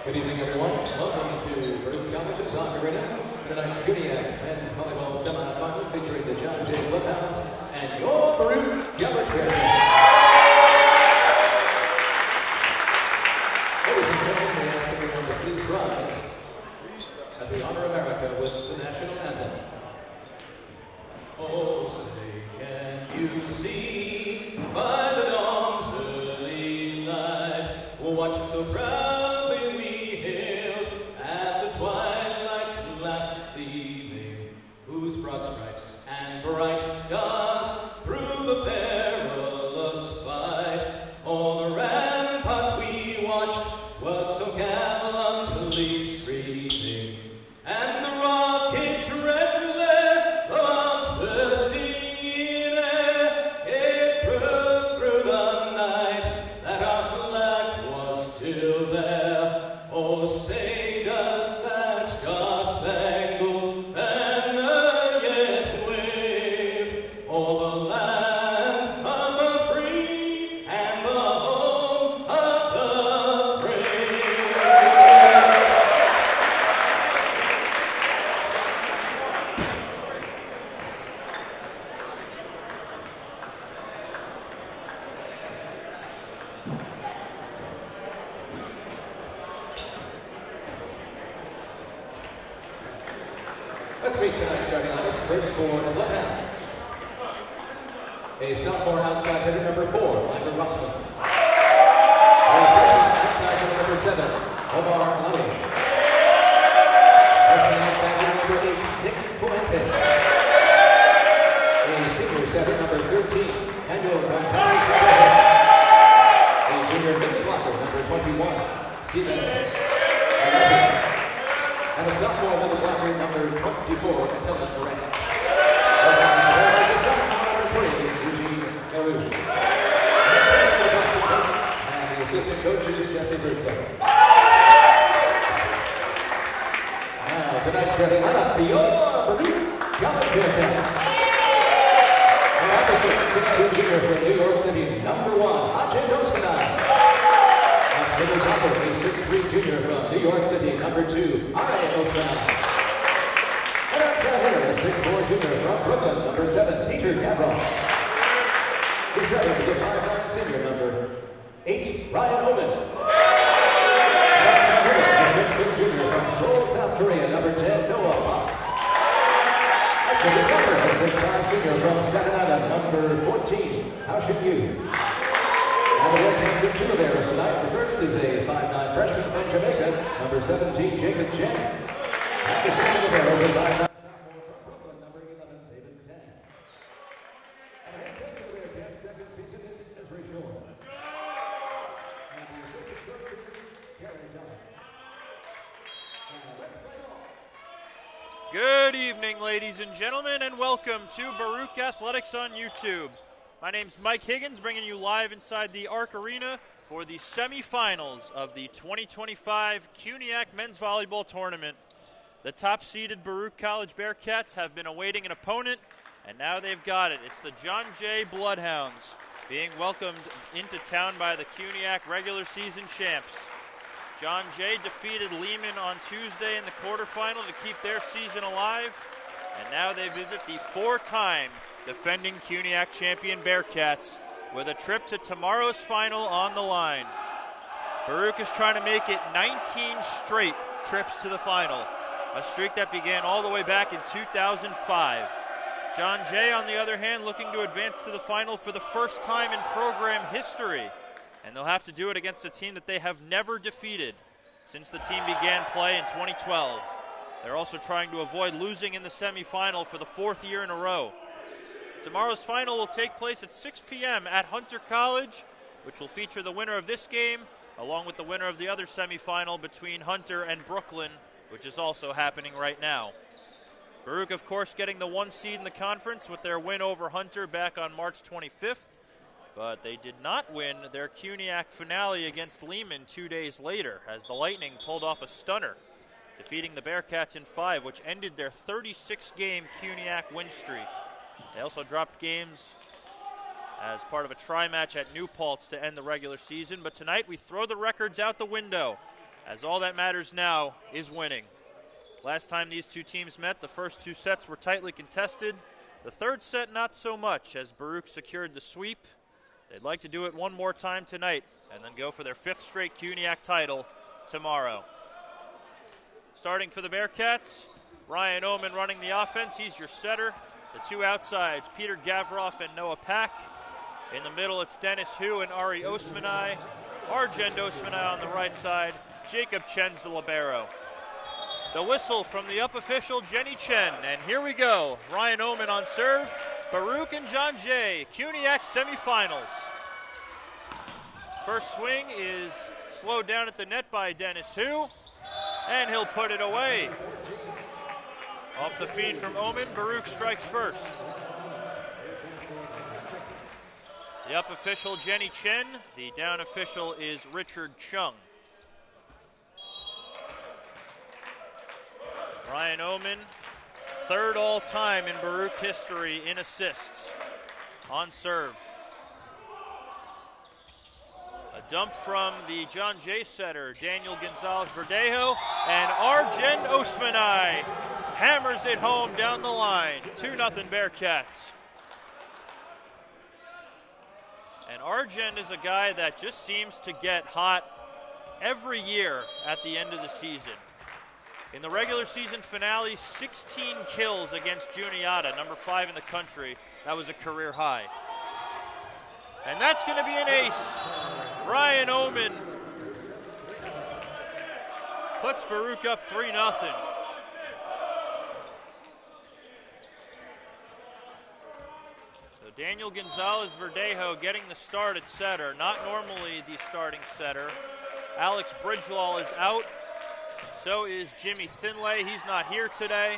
Good evening, everyone. Welcome to Baruch College's Argjend. Tonight's CUNYAC Men's Volleyball Semifinal featuring the John J. Bloodhounds and your Baruch Gavroff. Ladies and gentlemen, we ask everyone to please rise as we honor America with the national anthem. Oh, say can you see by the dawn's early light what so proud bright stars through the perilous fight. All the ramparts we watched were so gallantly streaming, and the rockets restless of the sea air. It proved through the night that our flag was still there. Oh, say does that star-spangled Let's meet tonight's starting lineup. First for the Bloodhounds, a sophomore outside hitter number 4, Gavroff. A freshman outside hitter number 7, Oommen. Freshman outside hitter number 8, Nick Fuentes. A senior setter number 13, Daniel Gonzalez. A junior middle blocker number 21, Steven. And a sophomore middle blocker number 24, Ellen Baruch. Number 3, Eugene Baruch. And the assistant coach is Jesse Burton. Now, tonight's starting lineup, your Baruch Gavroff. And opposite, 6'2" junior from New York City, number 1, Argjend Osmanaj. Middle blocker, a 6'3" junior from New York City, number 2, Argjend Osmanaj. And outside hitter, a 6'4" junior from Brooklyn, number 7, Gavroff. He's ready to get high senior, number 8, Oommen. And outside hitter, a 6'6" junior from Seoul, South Korea, number 10, Baruch. And the blocker, a 6'5" junior from Staten Island, number 14, Argjend. And the left-handed two-of-theirs tonight, the first is a 5'9" freshman from Jamaica, number 17, Chen. And the second of theirs is a 5'9" sophomore from Brooklyn, number 11, Chen. And the head coach of the Bearcats, second season is Ezra Shore. And the assistant coach is Gary John. Let's play ball. Good evening, ladies and gentlemen, and welcome to Baruch Athletics on YouTube. My name's Mike Higgins, bringing you live inside the Arc Arena for the semifinals of the 2025 CUNYAC Men's Volleyball Tournament. The top-seeded Baruch College Bearcats have been awaiting an opponent, and now they've got it. It's the John J. Bloodhounds being welcomed into town by the CUNYAC regular season champs. John J. defeated Lehman on Tuesday in the quarterfinal to keep their season alive, and now they visit the 4-time defending CUNYAC champion Bearcats with a trip to tomorrow's final on the line. Baruch is trying to make it 19 straight trips to the final, a streak that began all the way back in 2005. John Jay, on the other hand, looking to advance to the final for the first time in program history, and they'll have to do it against a team that they have never defeated since the team began play in 2012. They're also trying to avoid losing in the semifinal for the 4th year in a row. Tomorrow's final will take place at 6 p.m. at Hunter College, which will feature the winner of this game, along with the winner of the other semifinal between Hunter and Brooklyn, which is also happening right now. Baruch, of course, getting the 1 seed in the conference with their win over Hunter back on March 25th, but they did not win their CUNYAC finale against Lehman 2 days later, as the Lightning pulled off a stunner, defeating the Bearcats in 5, which ended their 36-game CUNYAC win streak. They also dropped games as part of a tri-match at New Paltz to end the regular season. But tonight we throw the records out the window as all that matters now is winning. Last time these two teams met, the first two sets were tightly contested. The third set, not so much, as Baruch secured the sweep. They'd like to do it one more time tonight and then go for their 5th straight CUNYAC title tomorrow. Starting for the Bearcats, Ryan Oommen running the offense. He's your setter. The two outsides, Peter Gavroff and Noah Pack. In the middle, it's Dennis Hu and Argjend Osmanaj. Argjend Osmanaj on the right side. Jacob Chen's the libero. The whistle from the up official, Jenny Chen. And here we go. Ryan Oommen on serve. Baruch and John Jay, CUNYAC semifinals. First swing is slowed down at the net by Dennis Hu, and he'll put it away. Off the feed from Oommen, Baruch strikes first. The up official, Jenny Chen. The down official is Richard Chung. Ryan Oommen, 3rd all-time in Baruch history in assists on serve. A dump from the John Jay setter, Daniel Gonzalez-Verdejo, and Argjend Osmanaj hammers it home down the line. 2-0 Bearcats. And Argjend is a guy that just seems to get hot every year at the end of the season. In the regular season finale, 16 kills against Juniata, number 5 in the country. That was a career high. And that's going to be an ace. Ryan Oommen puts Baruch up 3-0. So Daniel Gonzalez-Verdejo getting the start at setter. Not normally the starting setter. Alex Bridgewall is out. So is Jimmy Finlay. He's not here today.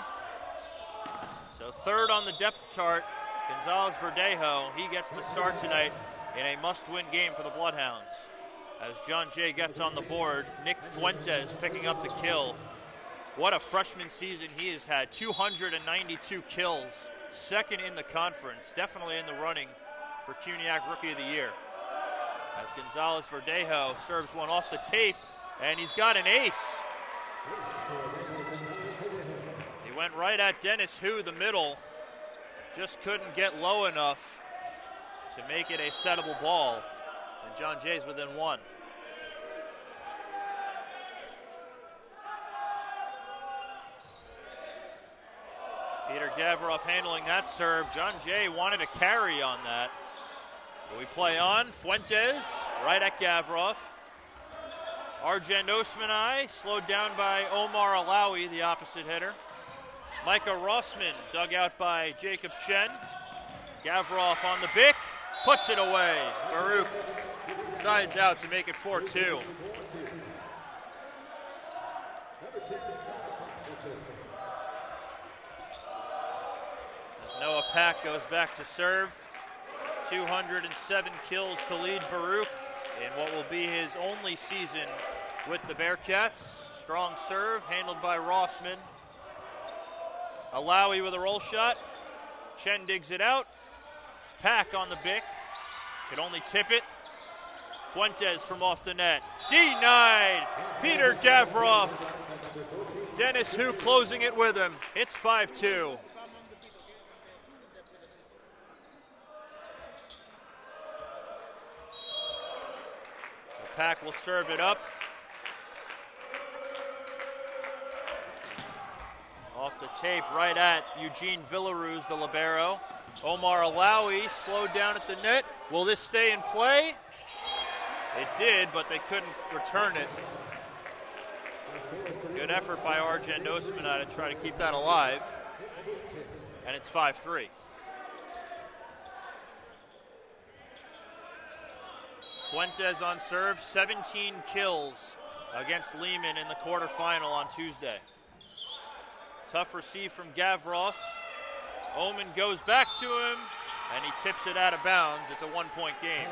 So 3rd on the depth chart, Gonzalez-Verdejo. He gets the start tonight in a must-win game for the Bloodhounds. As John Jay gets on the board, Nick Fuentes picking up the kill. What a freshman season he has had. 292 kills. 2nd in the conference. Definitely in the running for CUNYAC Rookie of the Year. As Gonzalez-Verdejo serves one off the tape, and he's got an ace. He went right at Dennis Hu, the middle. Just couldn't get low enough to make it a settable ball. And John Jay's within 1. Peter Gavroff handling that serve. John Jay wanted a carry on that. We play on. Fuentes right at Gavroff. Argjend Osmanaj slowed down by Omar Alawi, the opposite hitter. Micah Rossman dug out by Jacob Chen. Gavroff on the bick, puts it away. Baruch sides out to make it 4-2. As Noah Pack goes back to serve. 207 kills to lead Baruch in what will be his only season with the Bearcats. Strong serve handled by Rossman. Alawi with a roll shot. Chen digs it out. Pack on the bick. Could only tip it. Fuentes from off the net. Denied. Peter Gavroff. Dennis Hu closing it with him. It's 5-2. Pack will serve it up. Off the tape, right at Eugene Villaruz, the libero. Omar Alawi slowed down at the net. Will this stay in play? It did, but they couldn't return it. Good effort by Argjend Osmanaj to try to keep that alive. And it's 5-3. Fuentes on serve, 17 kills against Lehman in the quarterfinal on Tuesday. Tough receive from Gavroff. Oommen goes back to him, and he tips it out of bounds. It's a 1-point game.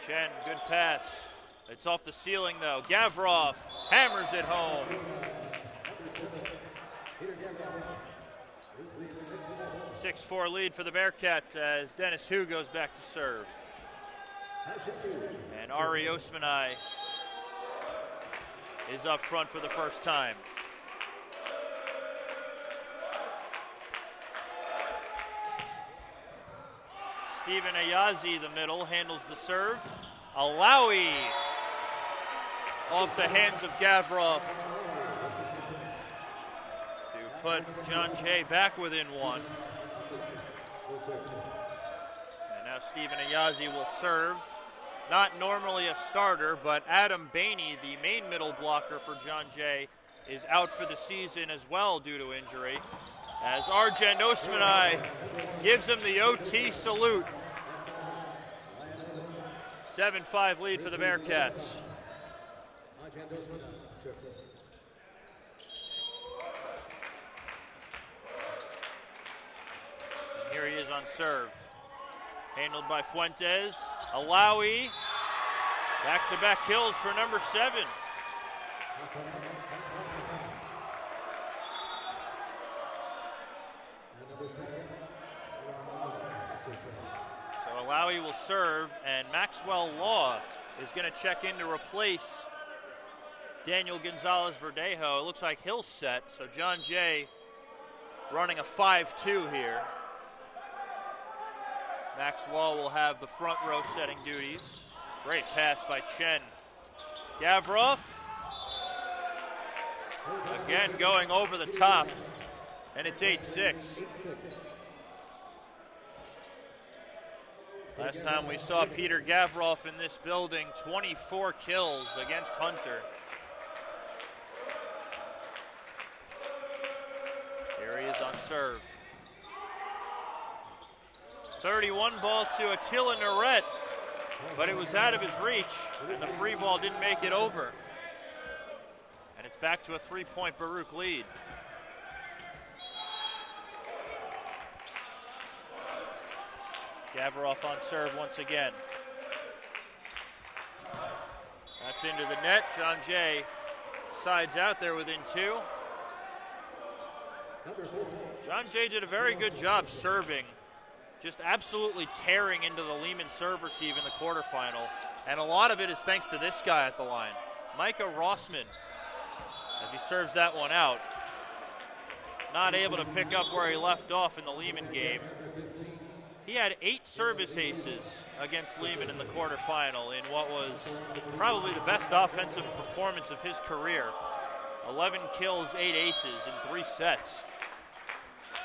Chen, good pass. It's off the ceiling, though. Gavroff hammers it home. 6-4 lead for the Bearcats as Dennis Hu goes back to serve. And Argjend Osmanaj is up front for the first time. Steven Ayazi, the middle, handles the serve. Alawi off the hands of Gavroff to put John Jay back within one. And now Steven Ayazi will serve. Not normally a starter, but Adam Bainey, the main middle blocker for John Jay, is out for the season as well due to injury. As Argjend Osmanaj gives him the OT salute. 7-5 lead for the Bearcats. And here he is on serve. Handled by Fuentes. Alawi. Back-to-back kills for number 7. So Alawi will serve, and Maxwell Law is going to check in to replace Daniel Gonzalez-Verdejo. It looks like he'll set, so John Jay running a 5-2 here. Maxwell will have the front row setting duties. Great pass by Chen. Gavroff, again going over the top, and it's 8-6. Last time we saw Peter Gavroff in this building, 24 kills against Hunter. Here he is on serve. 31 ball to Attila Naret, but it was out of his reach, and the free ball didn't make it over. And it's back to a 3-point Baruch lead. Gavroff on serve once again. That's into the net. John Jay sides out there within 2. John Jay did a very good job serving, just absolutely tearing into the Lehman serve receive in the quarterfinal. And a lot of it is thanks to this guy at the line, Micah Rossman, as he serves that one out. Not able to pick up where he left off in the Lehman game. He had 8 service aces against Lehman in the quarterfinal in what was probably the best offensive performance of his career. 11 kills, 8 aces in 3 sets.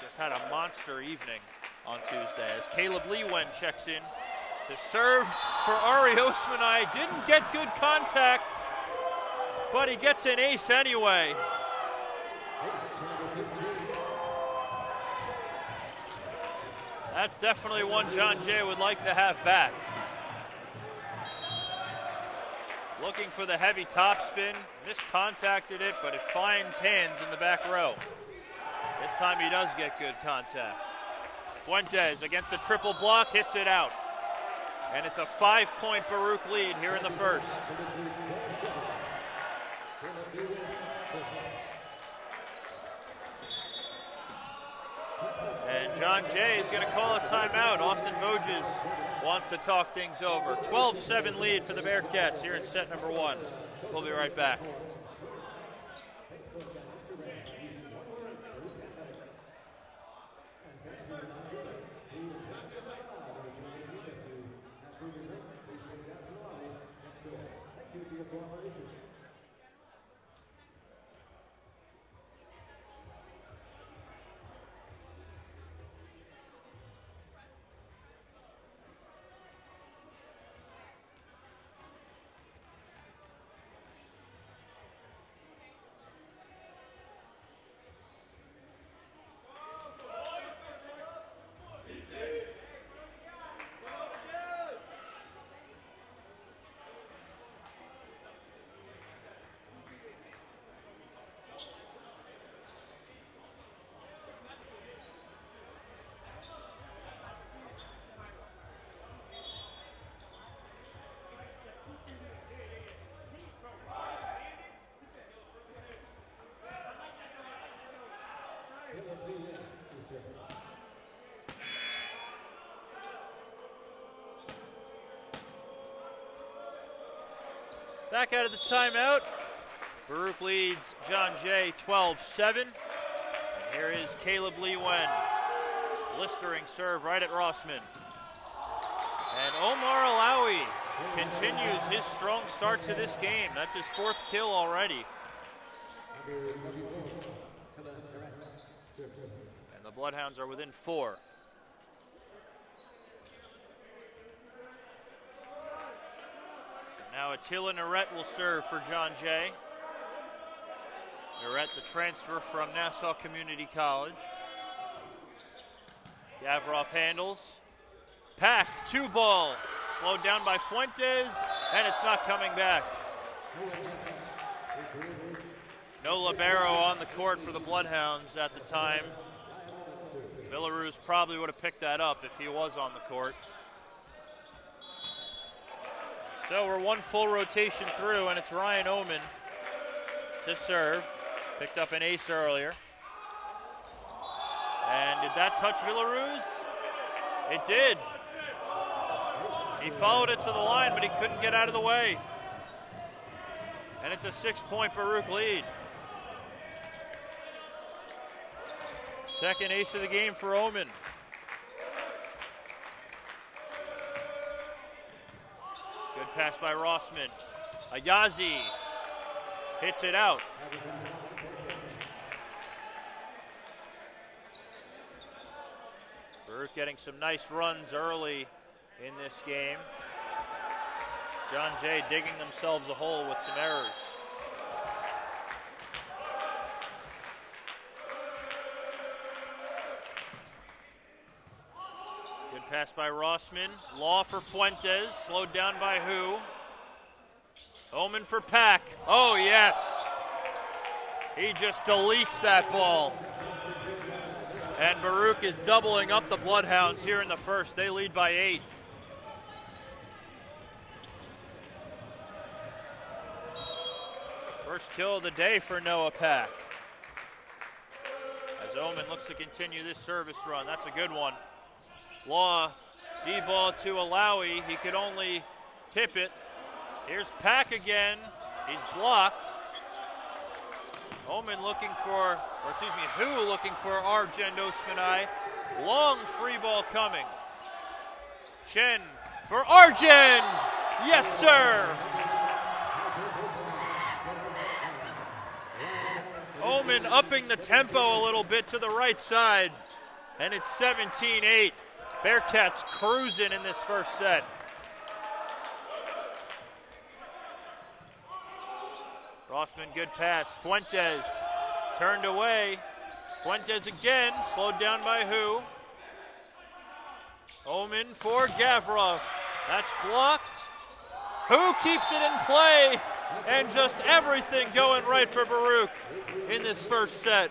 Just had a monster evening on Tuesday as Caleb Lewen checks in to serve for Argjend Osmanaj. Didn't get good contact, but he gets an ace anyway. That's definitely one John Jay would like to have back. Looking for the heavy topspin, miscontacted it, but it finds hands in the back row. This time he does get good contact. Fuentes against a triple block, hits it out. And it's a 5-point Baruch lead here in the first. And John Jay is going to call a timeout. Austin Voges wants to talk things over. 12-7 lead for the Bearcats here in set number 1. We'll be right back. Back out of the timeout. Baruch leads John Jay 12-7. And here is Caleb Lee Wen. Blistering serve right at Rossman. And Omar Alawi continues his strong start to this game. That's his 4th kill already. And the Bloodhounds are within 4. So now Attila Narette will serve for John Jay. Narette, the transfer from Nassau Community College. Gavroff handles. Pack, 2-ball. Slowed down by Fuentes, and it's not coming back. No libero on the court for the Bloodhounds at the time. Villaruz probably would have picked that up if he was on the court. So we're 1 full rotation through, and it's Ryan Oommen to serve. Picked up an ace earlier. And did that touch Villaruz? It did. He followed it to the line, but he couldn't get out of the way. And it's a 6-point Baruch lead. Second ace of the game for Oommen. Good pass by Rossman. Ayazi hits it out. Baruch getting some nice runs early in this game. John Jay digging themselves a hole with some errors. Good pass by Rossman. Law for Fuentes. Slowed down by who? Oommen for Pack. Oh, yes. He just deletes that ball. And Baruch is doubling up the Bloodhounds here in the first. They lead by 8. First kill of the day for Noah Pack. As Oommen looks to continue this service run. That's a good one. Law, D-ball to Alawi. He could only tip it. Here's Pack again. He's blocked. Oommen looking for, Who looking for Argjend Osmanaj. Long free ball coming. Chen for Argjend. Yes, sir. Oommen upping the tempo a little bit to the right side. And it's 17-8. Bearcats cruising in this first set. Rossman, good pass. Fuentes turned away. Fuentes again, slowed down by who? Oommen for Gavroff. That's blocked. Who keeps it in play? And just everything going right for Baruch in this first set.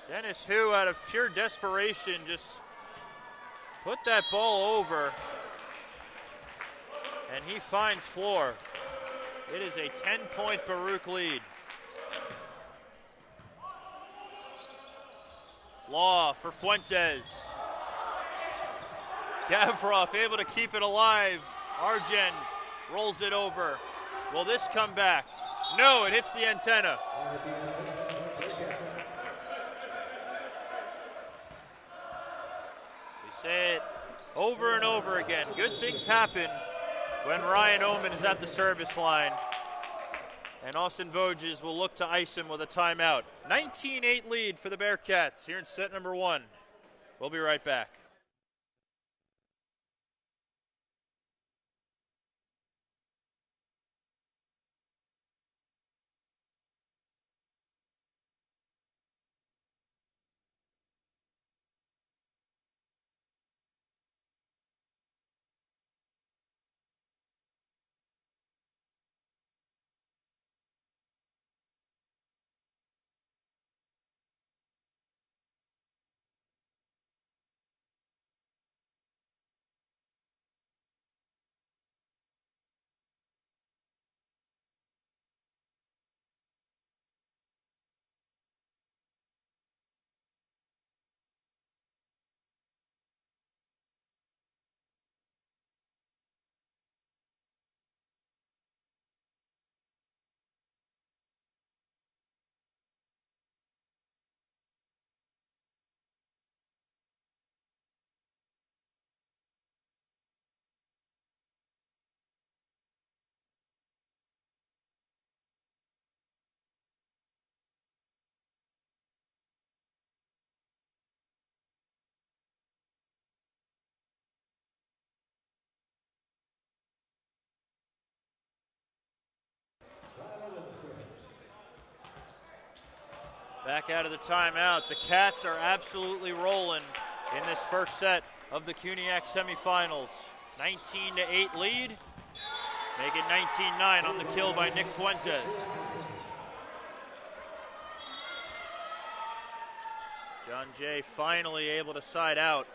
Dennis Hu, out of pure desperation, just put that ball over. And he finds floor. It is a 10-point Baruch lead. Law for Fuentes. Gavroff able to keep it alive. Argjend rolls it over. Will this come back? No, it hits the antenna. We say it over and over again. Good things happen when Ryan Oommen is at the service line. And Austin Voges will look to ice him with a timeout. 19-8 lead for the Bearcats here in set number 1. We'll be right back. Back out of the timeout. The Cats are absolutely rolling in this first set of the CUNYAC semifinals. 19-8 lead. Make it 19-9 on the kill by Nick Fuentes. John Jay finally able to side out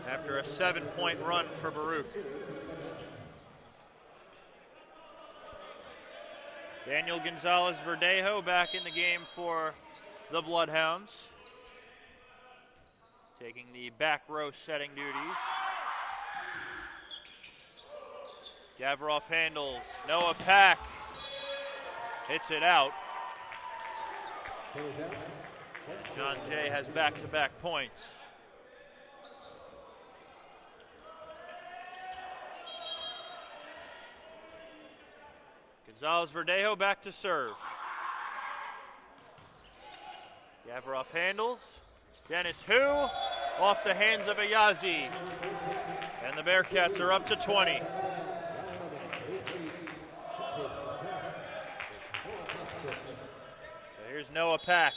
after a 7-point run for Baruch. Daniel Gonzalez-Verdejo back in the game for the Bloodhounds, taking the back row setting duties. Gavroff handles, Noah Pack hits it out. John Jay has back-to-back points. Gonzalez-Verdejo back to serve. Gavroff handles. Dennis Hu off the hands of Ayazi. And the Bearcats are up to 20. So here's Noah Pack.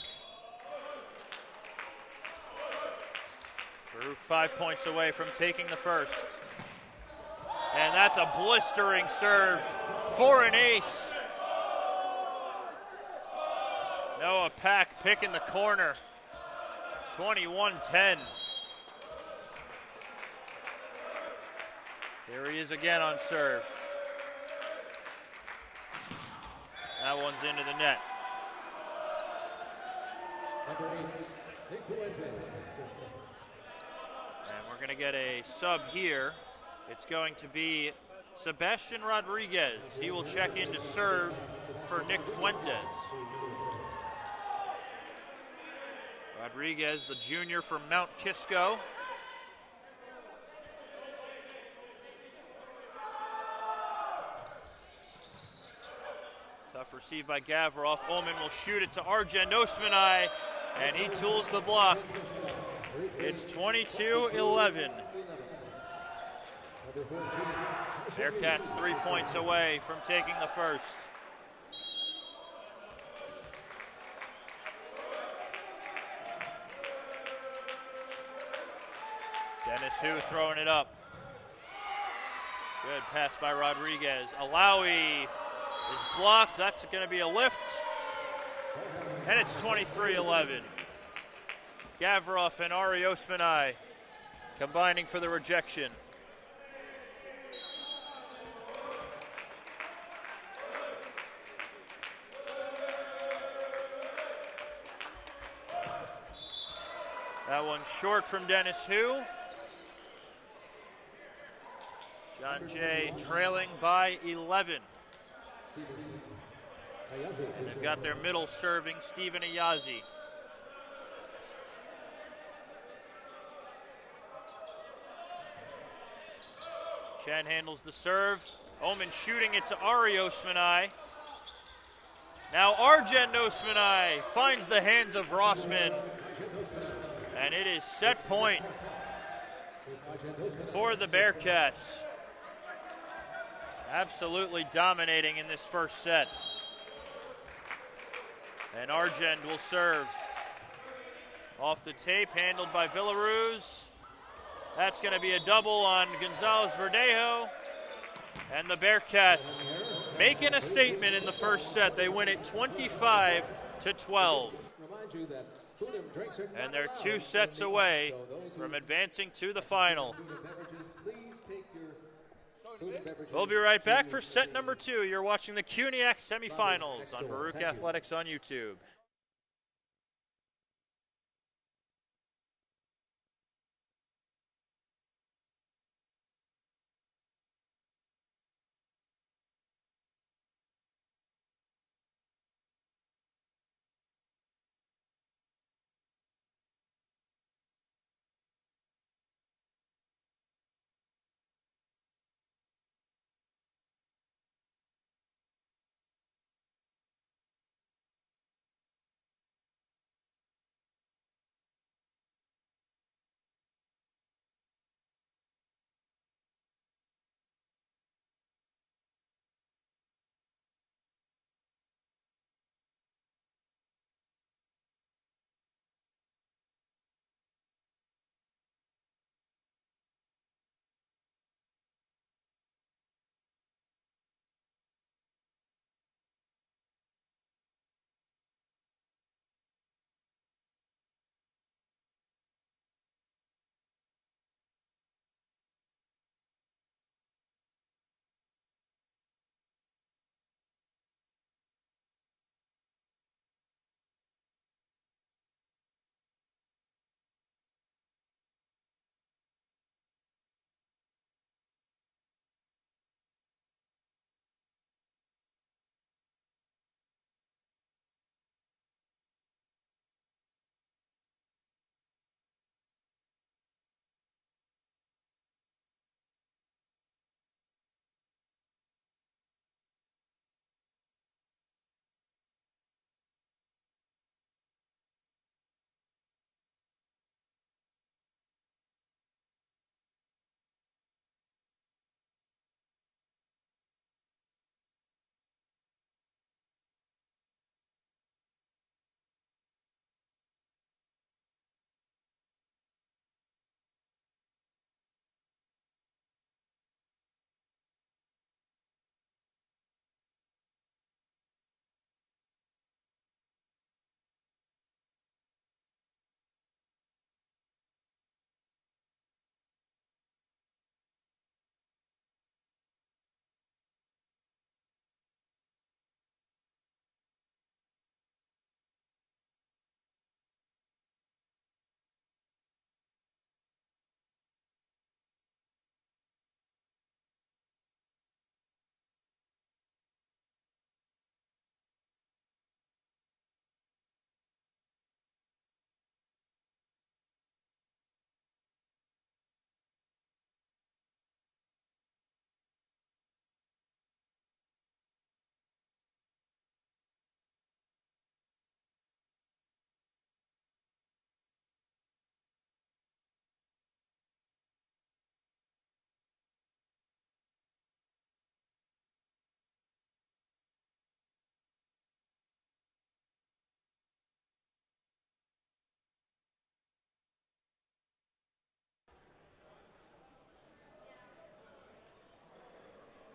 Baruch 5 points away from taking the first. And that's a blistering serve for an ace. Noah Pack picking the corner. 21-10. Here he is again on serve. That one's into the net. And we're going to get a sub here. It's going to be Sebastian Rodriguez. He will check in to serve for Nick Fuentes. Rodriguez, the junior from Mount Kisco. Tough receive by Gavroff. Oommen will shoot it to Argjend Osmanaj, and he tools the block. It's 22-11. Bearcats 3 points away from taking the first. Dennis Hu throwing it up. Good pass by Rodriguez. Alawi is blocked. That's going to be a lift. And it's 23-11. Gavroff and Ari Osmanaj combining for the rejection. That one short from Dennis Hu. John Jay trailing by 11. And they've got their middle serving, Stephen Ayazi. Chen handles the serve. Oommen shooting it to Ari Osmanaj. Now Argjend Osmanaj finds the hands of Rossman. And it is set point for the Bearcats. Absolutely dominating in this first set. And Argjend will serve. Off the tape, handled by Villaruz. That's going to be a double on Gonzalez-Verdejo. And the Bearcats making a statement in the first set. They win it 25-12. And they're 2 sets away from advancing to the final. We'll be right back for set number 2. You're watching the CUNYAC semifinals on Baruch Athletics on YouTube.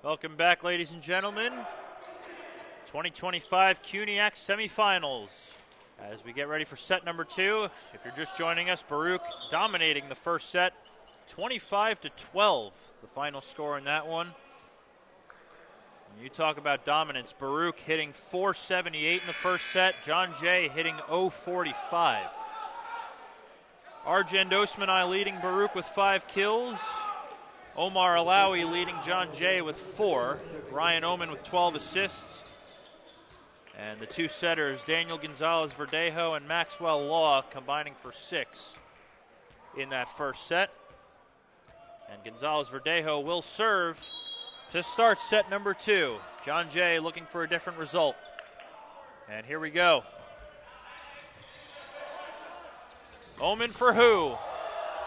Welcome back, ladies and gentlemen. 2025 CUNYAC Semifinals. As we get ready for set number 2, if you're just joining us, Baruch dominating the first set, 25-12, the final score in that one. When you talk about dominance, Baruch hitting .478 in the first set, John Jay hitting .045. Argjend Osmanaj leading Baruch with 5 kills. Omar Alawi leading John Jay with 4. Ryan Oommen with 12 assists. And the two setters, Daniel Gonzalez-Verdejo and Maxwell Law, combining for 6 in that first set. And Gonzalez-Verdejo will serve to start set number 2. John Jay looking for a different result. And here we go. Oommen for who?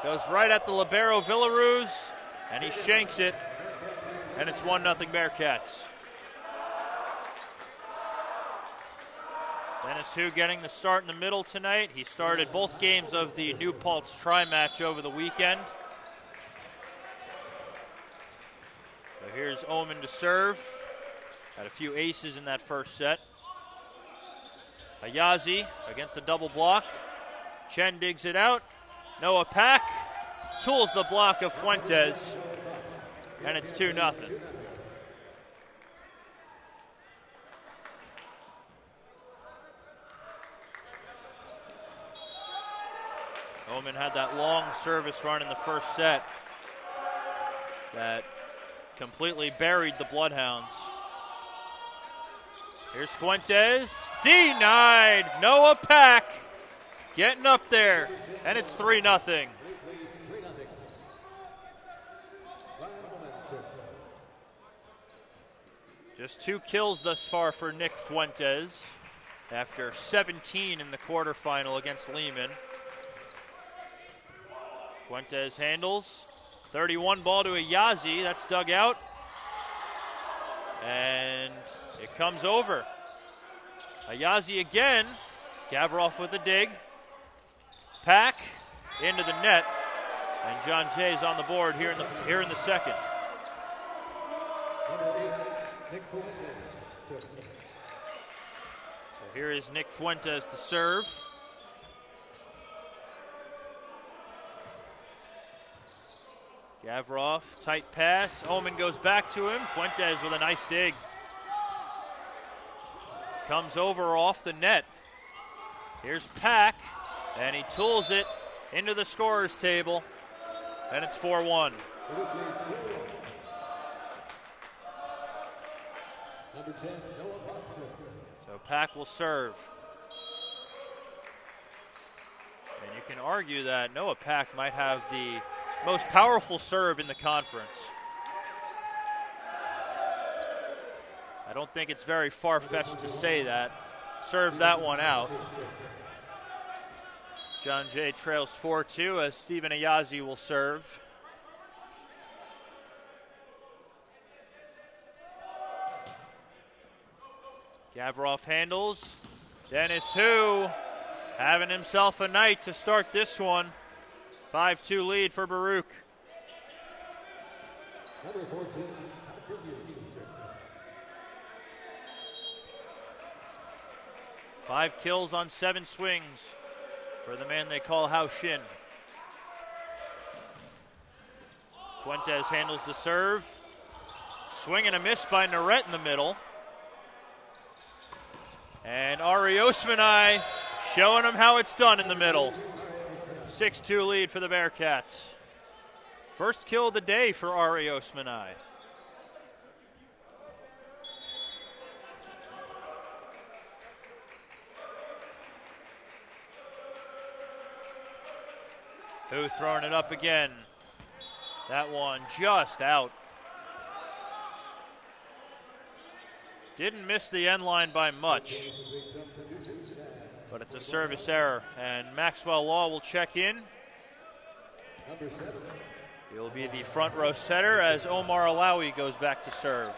Goes right at the libero Villaruz, and he shanks it, and it's 1-0 Bearcats. Dennis Hu getting the start in the middle tonight. He started both games of the New Paltz tri-match over the weekend. So here's Oommen to serve. Had a few aces in that first set. Ayazi against the double block. Chen digs it out. Noah Pack tools the block of Fuentes, and it's 2-0. Oommen had that long service run in the first set that completely buried the Bloodhounds. Here's Fuentes, denied. Noah Pack getting up there, and it's 3-0. Just 2 kills thus far for Nick Fuentes after 17 in the quarterfinal against Lehman. Fuentes handles, 31 ball to Ayazi, that's dug out, and it comes over. Ayazi again, Gavroff with a dig, Pack into the net, and John Jay's on the board here in the second. So here is Nick Fuentes to serve. Gavroff, tight pass. Oommen goes back to him. Fuentes with a nice dig. Comes over off the net. Here's Pack, and he tools it into the scorer's table, and it's 4-1. So Pack will serve. And you can argue that Noah Pack might have the most powerful serve in the conference. I don't think it's very far-fetched to say that. Served that one out. John Jay trails 4-2 as Stephen Ayazi will serve. Gavroff handles. Dennis Hu having himself a night to start this one. 5-2 lead for Baruch. Number 14, 5 kills on 7 swings for the man they call Hao Shin. Fuentes handles the serve. Swing and a miss by Naret in the middle. And Argjend Osmanaj showing him how it's done in the middle. 6-2 lead for the Bearcats. First kill of the day for Argjend Osmanaj. Hu throwing it up again. That one just out. Didn't miss the end line by much, but it's a service error, and Maxwell Law will check in. He'll be the front row setter as Omar Alawi goes back to serve.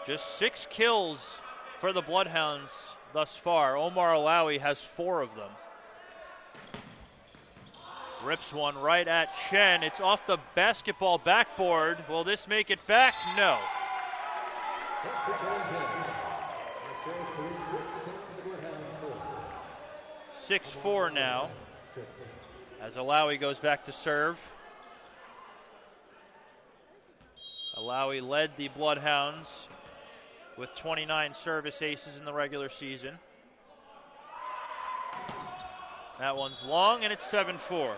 Just 6 kills for the Bloodhounds thus far. Omar Alawi has 4 of them. Rips one right at Chen. It's off the basketball backboard. Will this make it back? No. 6-4 now, as Alawi goes back to serve. Alawi led the Bloodhounds with 29 service aces in the regular season. That one's long, and it's 7-4.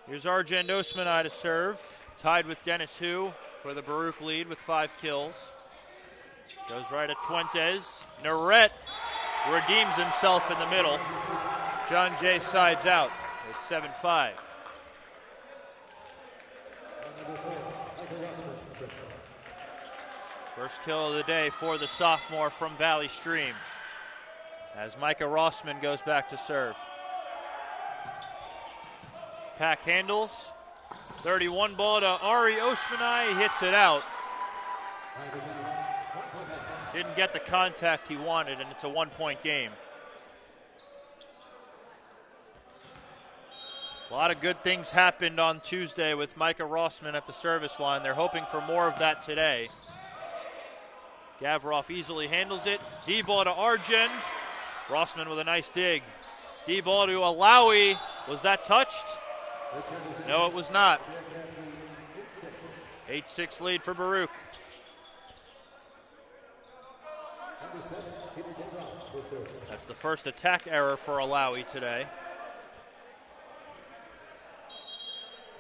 Here's Argjend Osmanaj to serve, tied with Dennis Hu for the Baruch lead with 5 kills. Goes right at Fuentes. Naret redeems himself in the middle. John Jay sides out. It's 7-5. First kill of the day for the sophomore from Valley Stream, as Micah Rossman goes back to serve. Pack handles. 31 ball to Ari Osmanaj. He hits it out. Didn't get the contact he wanted, and it's a 1-point game. A lot of good things happened on Tuesday with Micah Rossman at the service line. They're hoping for more of that today. Gavroff easily handles it. D-ball to Argjend. Rossman with a nice dig. D-ball to Alawi. Was that touched? No, it was not. 8-6 lead for Baruch. That's the first attack error for Alawi today.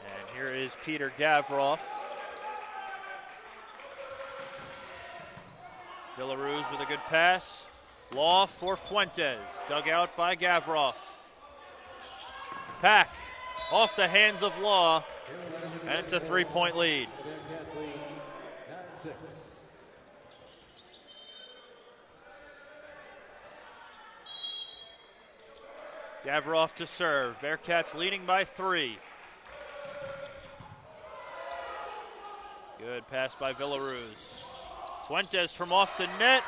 And here is Peter Gavroff. Villaruz with a good pass. Law for Fuentes. Dug out by Gavroff. Pack off the hands of Law. And it's a 3-point lead. Gavroff to serve. Bearcats leading by 3. Good pass by Villaruz. Fuentes from off the net.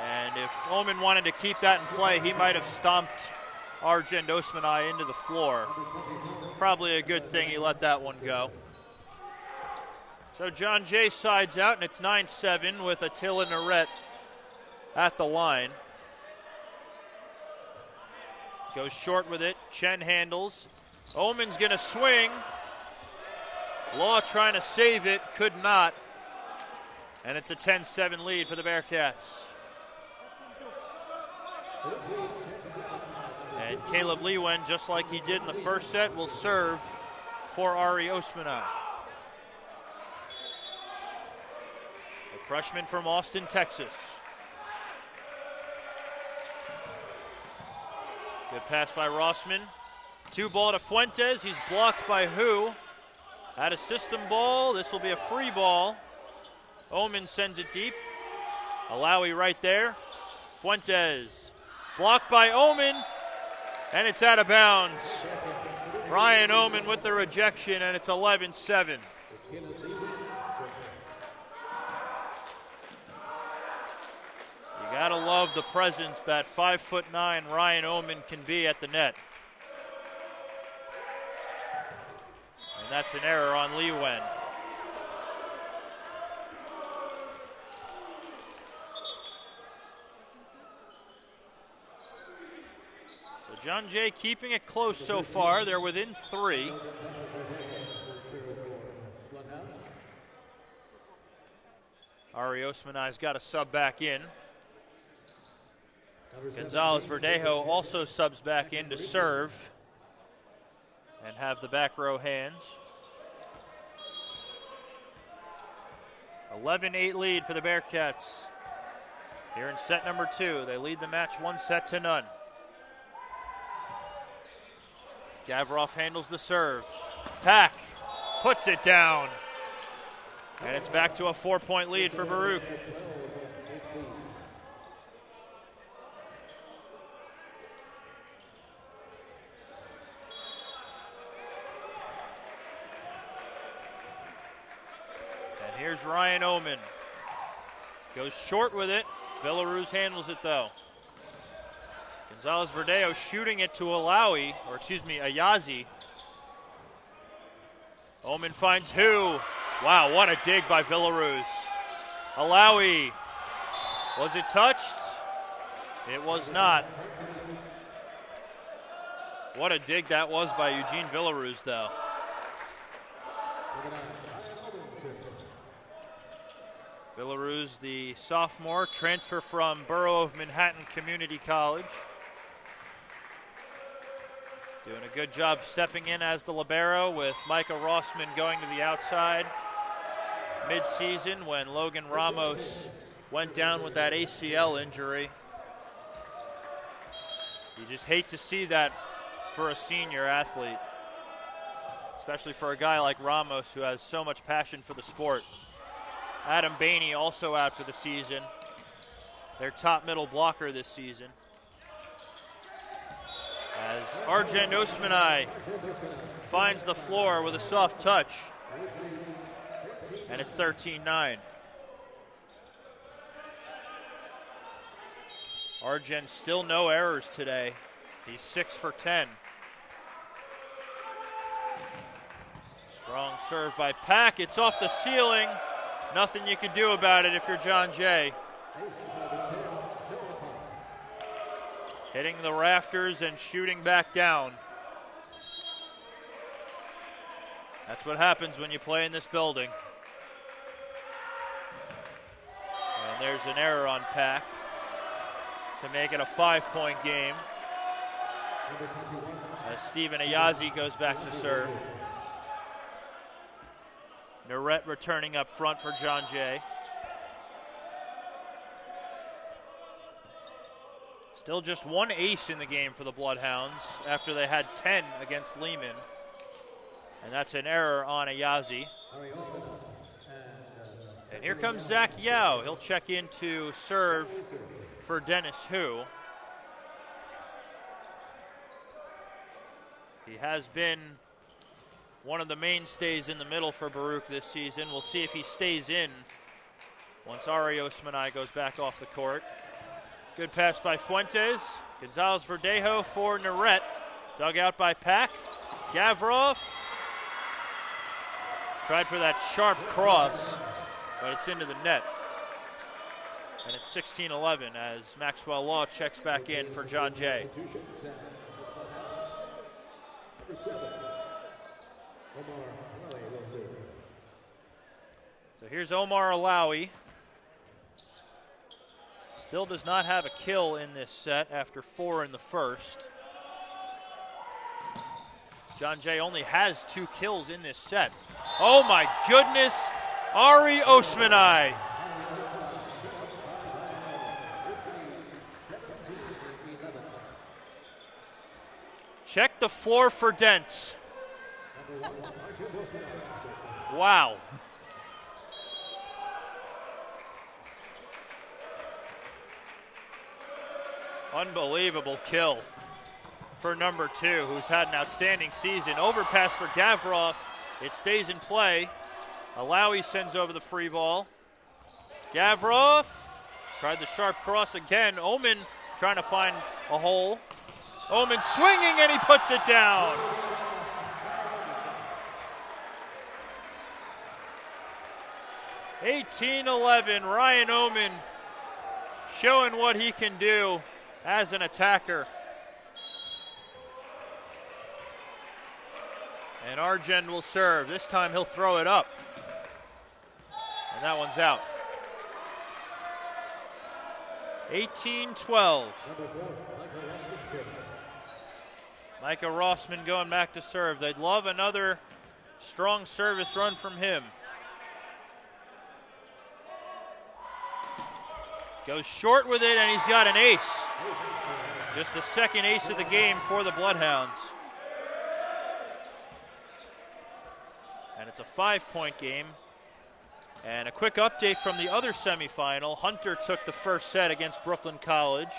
And if Oommen wanted to keep that in play, he might have stomped Argjend Osmanaj into the floor. Probably a good thing he let that one go. So John Jay sides out, and it's 9-7 with Attila Naret at the line. Goes short with it. Chen handles. Oommen's going to swing. Law trying to save it, could not. And it's a 10-7 lead for the Bearcats. And Caleb Lewen, just like he did in the first set, will serve for Ari Osmanaj. A freshman from Austin, Texas. Good pass by Rossman. 2-ball to Fuentes. He's blocked by Hu. At a system ball, this will be a free ball. Oommen sends it deep. Alawi right there. Fuentes blocked by Oommen, and it's out of bounds. Ryan Oommen with the rejection, and it's 11-7. You gotta love the presence that 5'9" Ryan Oommen can be at the net. And that's an error on Lee Wen. So John Jay keeping it close so far. They're within 3. Ari Osmanaj's got a sub back in. Gonzalez Verdejo also subs back in to serve and have the back row hands. 11-8 lead for the Bearcats here in set number 2. They lead the match 1-0. Gavroff handles the serve. Pack puts it down. And it's back to a 4-point lead for Baruch. Here's Ryan Oommen. Goes short with it. Villaruz handles it though. Gonzalez-Verdeo shooting it to Ayazi. Oommen finds who? Wow, what a dig by Villaruz. Alawi. Was it touched? It was not. What a dig that was by Eugene Villaruz, though. Villaruz, the sophomore, transfer from Borough of Manhattan Community College. Doing a good job stepping in as the libero, with Micah Rossman going to the outside mid-season when Logan Ramos went down with that ACL injury. You just hate to see that for a senior athlete, especially for a guy like Ramos who has so much passion for the sport. Adam Bainey also out for the season, their top middle blocker this season. As Argjend Osmanaj finds the floor with a soft touch, and it's 13-9. Argjend still no errors today. He's 6 for 10. Strong serve by Pack. It's off the ceiling. Nothing you can do about it if you're John Jay. Hitting the rafters and shooting back down. That's what happens when you play in this building. And there's an error on Pack to make it a 5-point game. As Stephen Ayazi goes back to serve. Narette returning up front for John Jay. Still just one ace in the game for the Bloodhounds after they had 10 against Lehman. And that's an error on Ayazi. And here comes Zach Yao. He'll check in to serve for Dennis Hu. He has been one of the mainstays in the middle for Baruch this season. We'll see if he stays in once Ari Osmanaj goes back off the court. Good pass by Fuentes. Gonzalez-Verdeo for Narette. Dug out by Pack. Gavroff. Tried for that sharp cross, but it's into the net. And it's 16-11 as Maxwell Law checks back in for John Jay. So here's Omar Alawi. Still does not have a kill in this set after 4 in the first. John Jay only has 2 kills in this set. Oh my goodness, Ari Osmanaj. Check the floor for dents. Wow. Unbelievable kill for number 2, who's had an outstanding season. Overpass for Gavroff. It stays in play. Alawi sends over the free ball. Gavroff tried the sharp cross again. Oommen trying to find a hole. Oommen swinging, and he puts it down. (18-11). Ryan Oommen showing what he can do as an attacker. And Argjend will serve. This time he'll throw it up. And that one's out. 18-12. Micah Rossman going back to serve. They'd love another strong service run from him. Goes short with it, and he's got an ace. Just the second ace of the game for the Bloodhounds. And it's a 5-point game. And a quick update from the other semifinal. Hunter took the first set against Brooklyn College,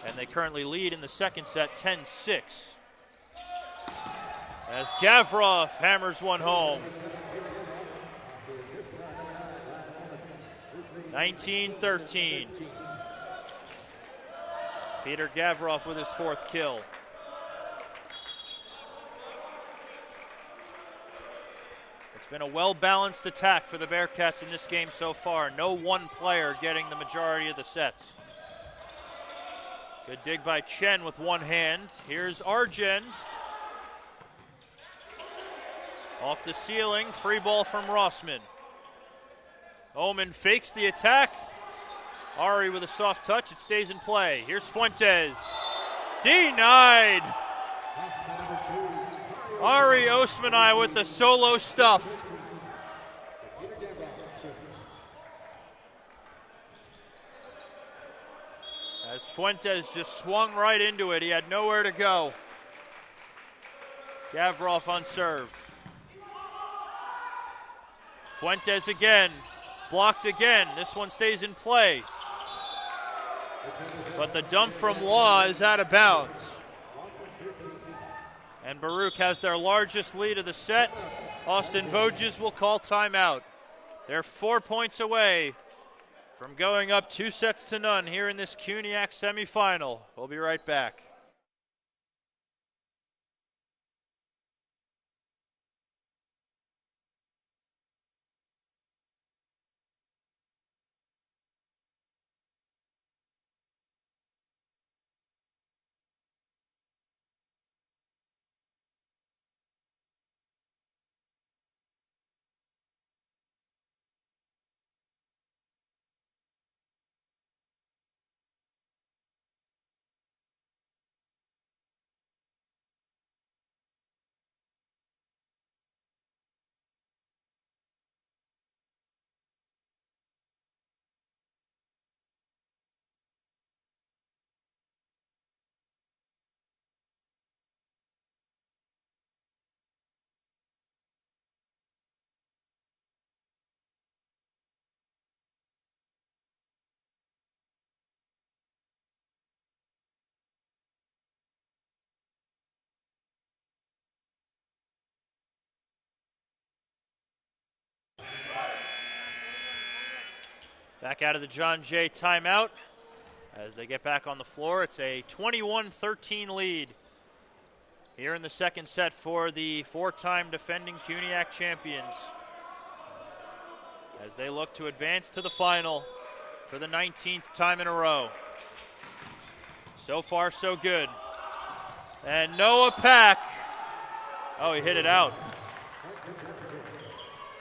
and they currently lead in the second set 10-6. As Gavroff hammers one home. 19-13. Peter Gavroff with his 4th kill. It's been a well-balanced attack for the Bearcats in this game so far. No one player getting the majority of the sets. Good dig by Chen with one hand. Here's Argjend. Off the ceiling, free ball from Rossman. Oommen fakes the attack. Ari with a soft touch, it stays in play. Here's Fuentes. Denied! Ari Osmanaj with the solo stuff. As Fuentes just swung right into it, he had nowhere to go. Gavroff on serve. Fuentes again, blocked again. This one stays in play. But the dump from Law is out of bounds. And Baruch has their largest lead of the set. Austin Voges will call timeout. They're 4 points away from going up 2-0 here in this CUNYAC semifinal. We'll be right back. Back out of the John Jay timeout. As they get back on the floor, it's a 21-13 lead here in the second set for the 4-time defending CUNYAC champions, as they look to advance to the final for the 19th time in a row. So far, so good. And Noah Pack. Oh, he hit it out.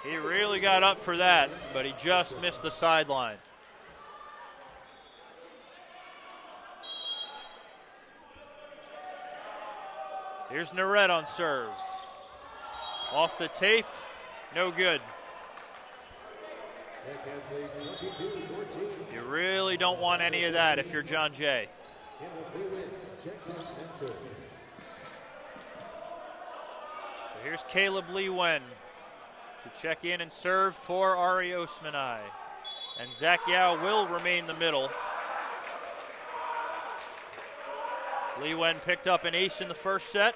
He really got up for that, but he just missed the sideline. Here's Naret on serve. Off the tape, no good. You really don't want any of that if you're John Jay. So here's Caleb Lee Wen to check in and serve for Ari Osmanaj. And Zach Yao will remain the middle. Lee Wen picked up an ace in the first set.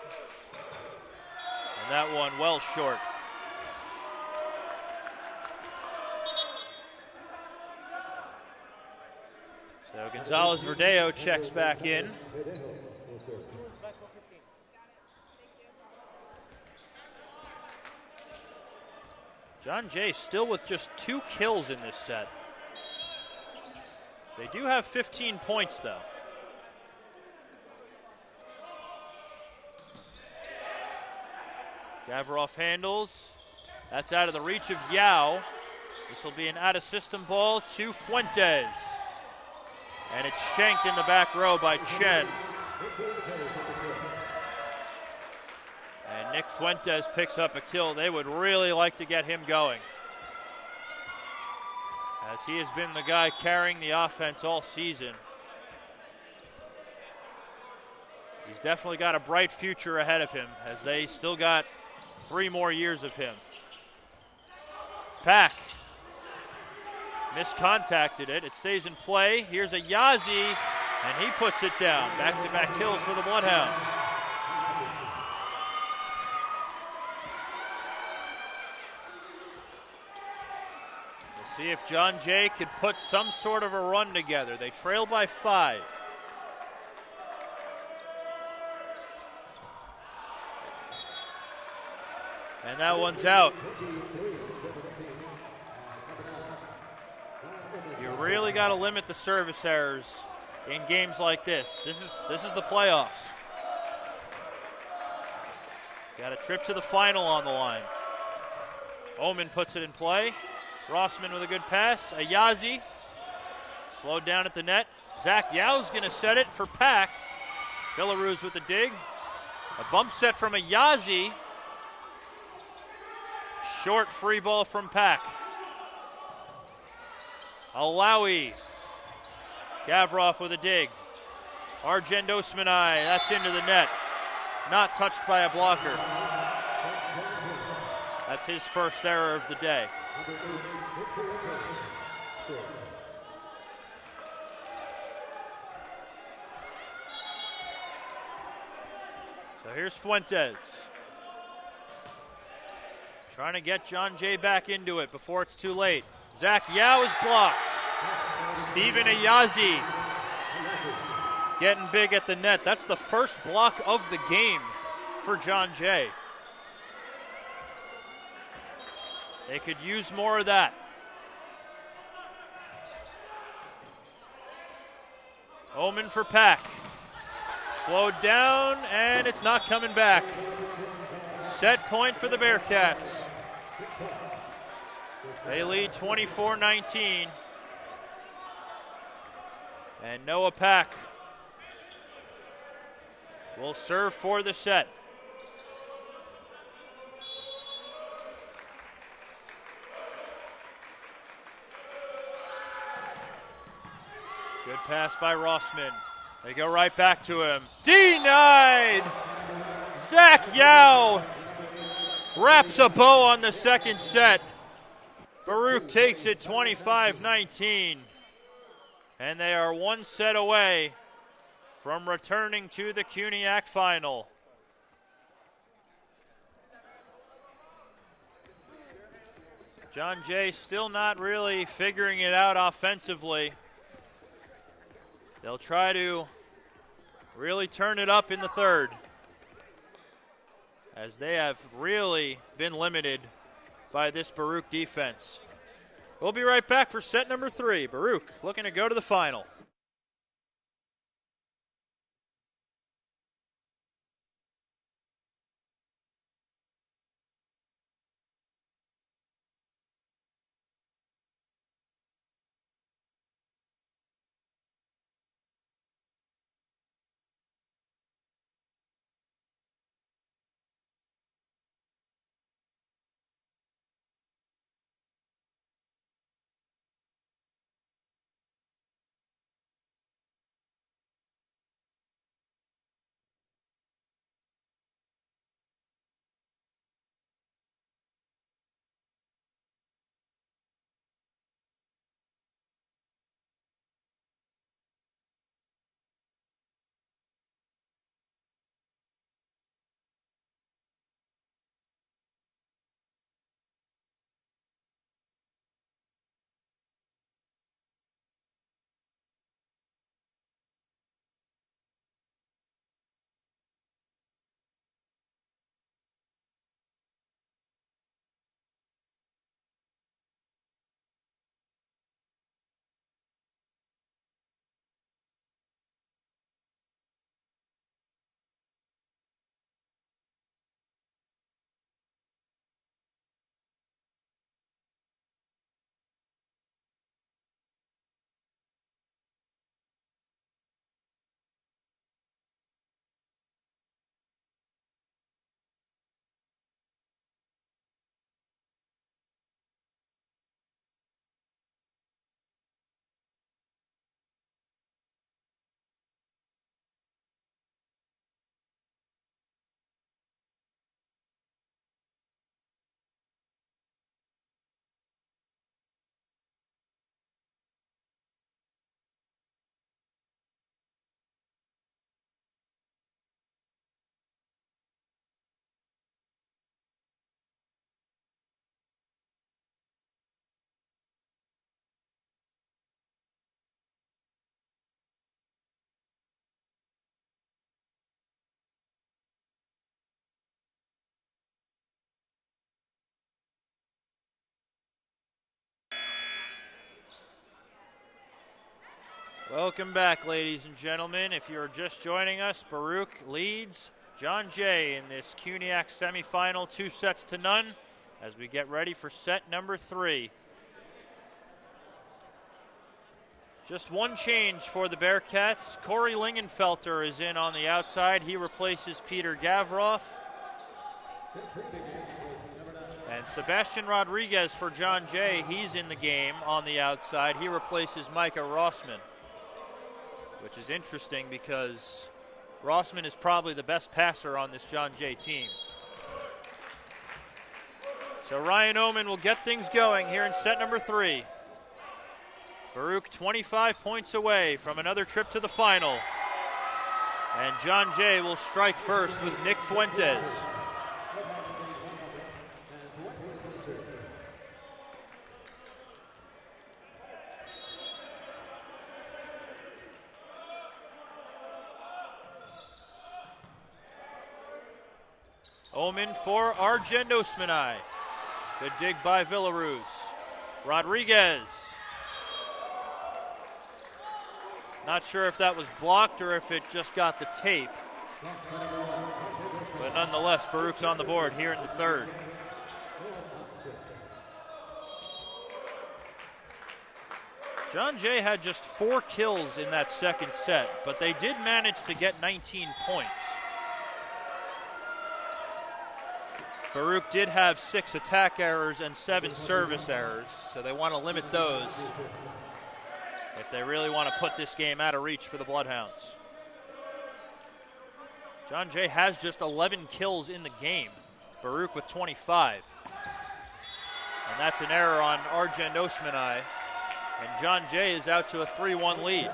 And that one well short. So Gonzalez Verdeo checks back in. John Jay still with just 2 kills in this set. They do have 15 points though. Gavroff handles. That's out of the reach of Yao. This will be an out-of-system ball to Fuentes. And it's shanked in the back row by Chen. And Nick Fuentes picks up a kill. They would really like to get him going, as he has been the guy carrying the offense all season. He's definitely got a bright future ahead of him, as they still got 3 more years of him. Pack miscontacted it. It stays in play. Here's a Yazi, and he puts it down. Back-to-back kills for the Bloodhounds. See if John Jay could put some sort of a run together. They trail by 5. And that one's out. You really got to limit the service errors in games like this. This is the playoffs. Got a trip to the final on the line. Oommen puts it in play. Rossman with a good pass. Ayazi slowed down at the net. Zach Yau's going to set it for Pack. Villaruz with the dig. A bump set from Ayazi. Short free ball from Pack. Alawi. Gavroff with a dig. Argjend Osmanaj, that's into the net. Not touched by a blocker. That's his first error of the day. So here's Fuentes. Trying to get John Jay back into it before it's too late. Zach Yao is blocked. Steven Ayazi getting big at the net. That's the first block of the game for John Jay. They could use more of that. Oommen for Pack. Slowed down, and it's not coming back. Set point for the Bearcats. They lead 24-19. And Noah Pack will serve for the set. Good pass by Rossman. They go right back to him. Denied! Zach Yao wraps a bow on the second set. Baruch takes it 25-19. And they are one set away from returning to the CUNYAC final. John Jay still not really figuring it out offensively. They'll try to really turn it up in the third, as they have really been limited by this Baruch defense. We'll be right back for set number 3. Baruch looking to go to the final. Welcome back, ladies and gentlemen. If you're just joining us, Baruch leads John Jay in this CUNYAC semifinal, 2-0 as we get ready for set number 3. Just one change for the Bearcats. Corey Lingenfelter is in on the outside. He replaces Peter Gavroff. And Sebastian Rodriguez for John Jay, he's in the game on the outside. He replaces Micah Rossman, which is interesting because Rossman is probably the best passer on this John Jay team. So Ryan Oommen will get things going here in set number 3. Baruch 25 points away from another trip to the final. And John Jay will strike first with Nick Fuentes. Oommen for Argjend Osmanaj. Good dig by Villaruz. Rodriguez. Not sure if that was blocked or if it just got the tape. But nonetheless, Baruch's on the board here in the third. John Jay had just 4 kills in that second set, but they did manage to get 19 points. Baruch did have 6 attack errors and 7 service errors, so they want to limit those if they really want to put this game out of reach for the Bloodhounds. John Jay has just 11 kills in the game. Baruch with 25. And that's an error on Argjend Osmanaj. And John Jay is out to a 3-1 lead.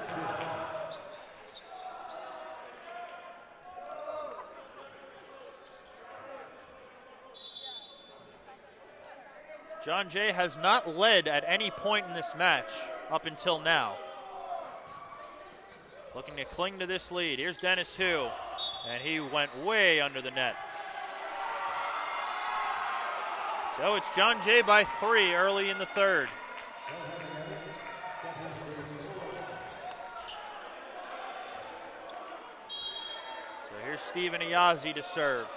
John Jay has not led at any point in this match up until now. Looking to cling to this lead. Here's Dennis Hu, and he went way under the net. So it's John Jay by 3 early in the third. So here's Steven Ayazi to serve.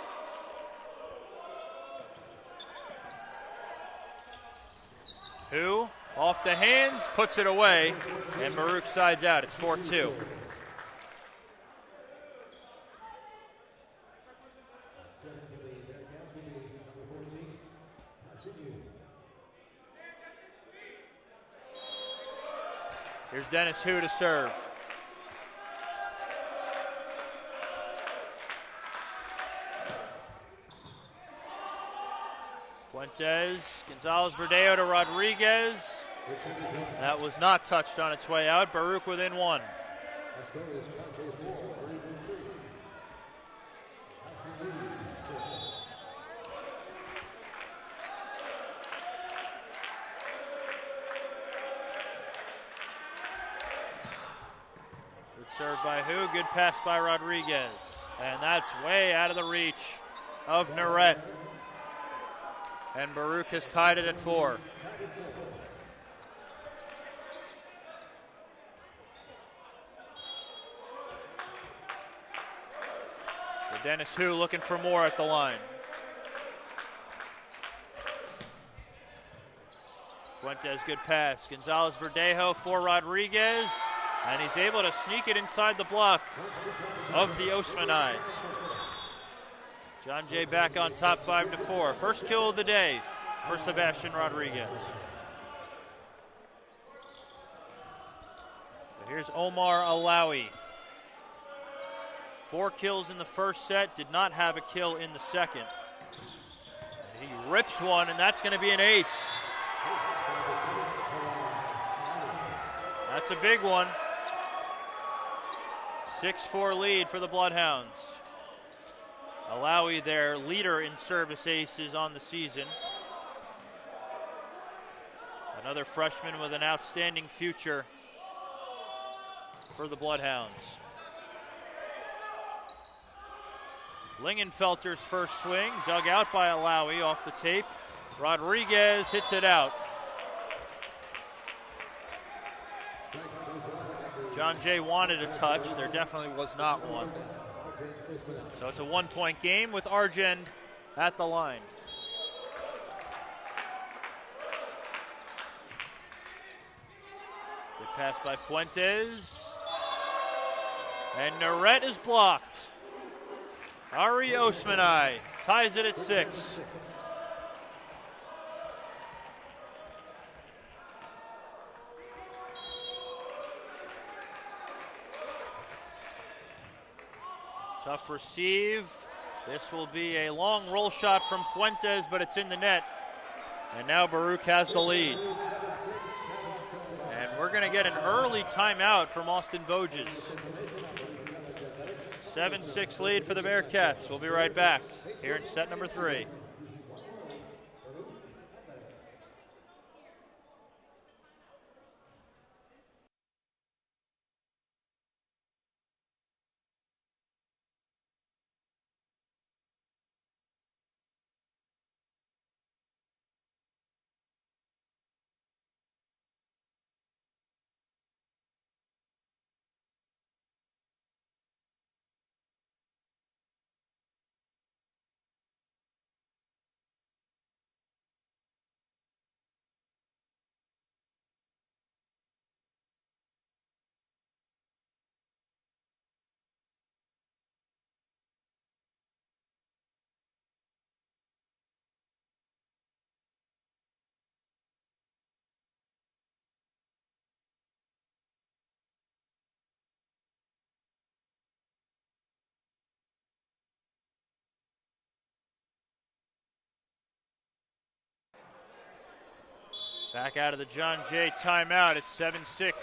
Hu, off the hands, puts it away, and Baruch sides out. It's 4-2. Here's Dennis Hu to serve. Fuentes, Gonzalez-Verdeo to Rodriguez. That was not touched on its way out. Baruch within 1. Good serve by Hu, good pass by Rodriguez. And that's way out of the reach of Naret. And Baruch has tied it at 4. So Dennis Hu looking for more at the line. Fuentes, good pass. Gonzalez-Verdejo for Rodriguez. And he's able to sneak it inside the block of the Osmanaj. John Jay back on top 5-4. First kill of the day for Sebastian Rodriguez. So here's Omar Alawi. 4 kills in the first set, did not have a kill in the second. And he rips one, and that's going to be an ace. That's a big one. 6-4 lead for the Bloodhounds. Alawi, their leader in service aces on the season. Another freshman with an outstanding future for the Bloodhounds. Lingenfelter's first swing, dug out by Alawi off the tape. Rodriguez hits it out. John Jay wanted a touch. There definitely was not one. So it's a 1-point game with Argjend at the line. Good pass by Fuentes. And Narette is blocked. Argjend Osmanaj ties it at 6. Tough receive. This will be a long roll shot from Fuentes, but it's in the net. And now Baruch has the lead. And we're going to get an early timeout from Austin Voges. 7-6 lead for the Bearcats. We'll be right back here in set number 3. Back out of the John Jay timeout. It's 7-6 in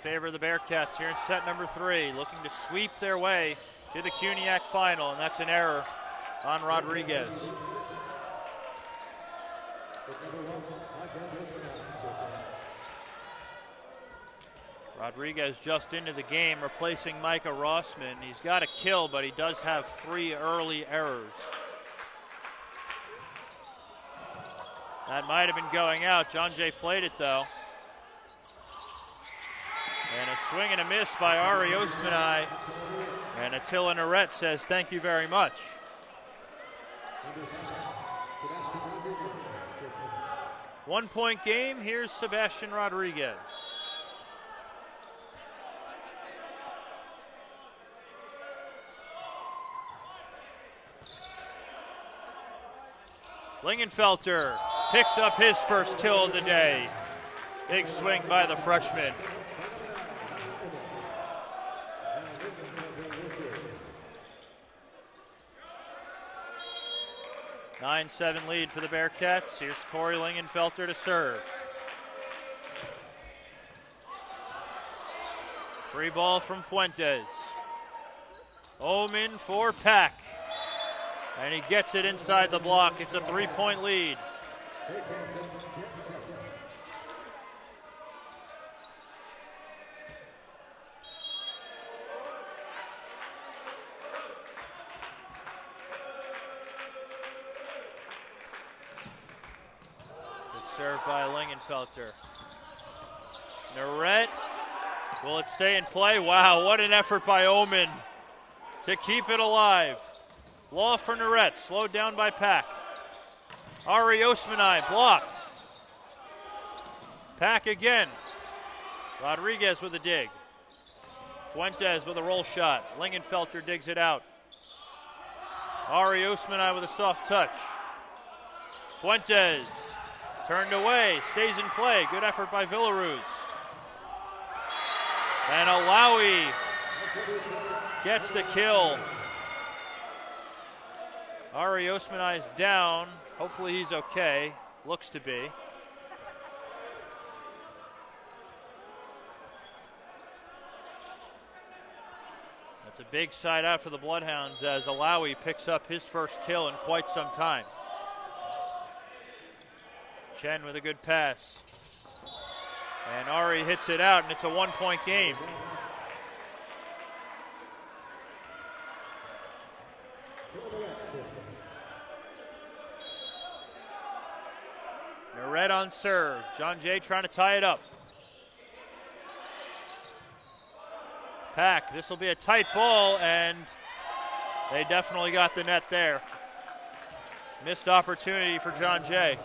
favor of the Bearcats here in set number 3, looking to sweep their way to the CUNYAC final, and that's an error on Rodriguez. Rodriguez just into the game, replacing Micah Rossman. He's got a kill, but he does have 3 early errors. That might have been going out. John Jay played it, though. And a swing and a miss by Argjend Osmanaj. And Attila Narette says, thank you very much. One-point game. Here's Sebastian Rodriguez. Lingenfelter picks up his first kill of the day. Big swing by the freshman. A 9-7 lead for the Bearcats. Here's Corey Lingenfelter to serve. Free ball from Fuentes. Oommen for Pack. And he gets it inside the block. It's a 3-point lead. Good serve by Lingenfelter. Narette. Will it stay in play? Wow, what an effort by Oommen to keep it alive. Law for Narette, slowed down by Pack. Argjend Osmanaj blocked. Pack again. Rodriguez with a dig. Fuentes with a roll shot. Lingenfelter digs it out. Argjend Osmanaj with a soft touch. Fuentes turned away, stays in play. Good effort by Villaruz. And Alawi gets the kill. Argjend Osmanaj is down. Hopefully he's okay. Looks to be. That's a big side out for the Bloodhounds as Alawi picks up his first kill in quite some time. Chen with a good pass. And Ari hits it out, and it's a 1-point game. Narette on serve. John Jay trying to tie it up. Pack, this will be a tight ball, and they definitely got the net there. Missed opportunity for John Jay.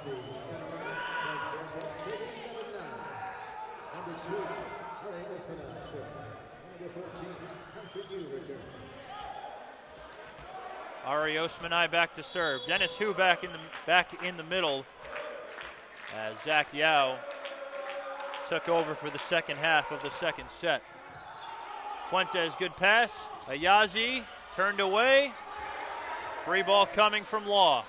Osmanaj back to serve. Dennis Hu back in the middle as Zach Yao took over for the second half of the second set. Fuentes, good pass. Ayazi turned away. Free ball coming from Law.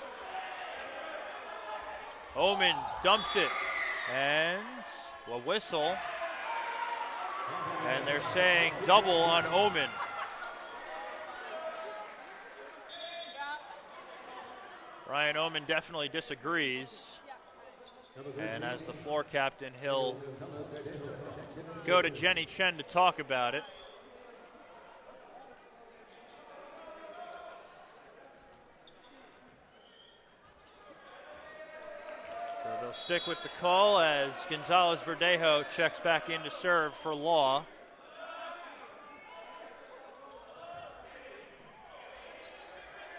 Oommen dumps it, and a whistle. And they're saying double on Oommen. Ryan Oommen definitely disagrees. And as the floor captain, he'll go to Jenny Chen to talk about it. So they'll stick with the call as Gonzalez Verdejo checks back in to serve for Law.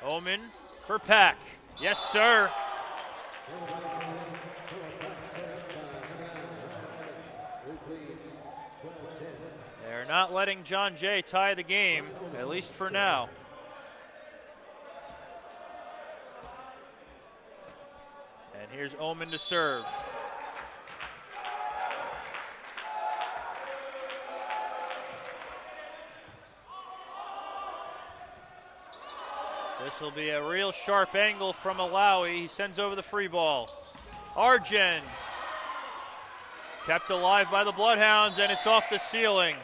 Oommen for Pack. Yes, sir. They're not letting John Jay tie the game, at least for now. And here's Oommen to serve. This will be a real sharp angle from Alawi. He sends over the free ball. Argjend kept alive by the Bloodhounds, and it's off the ceiling.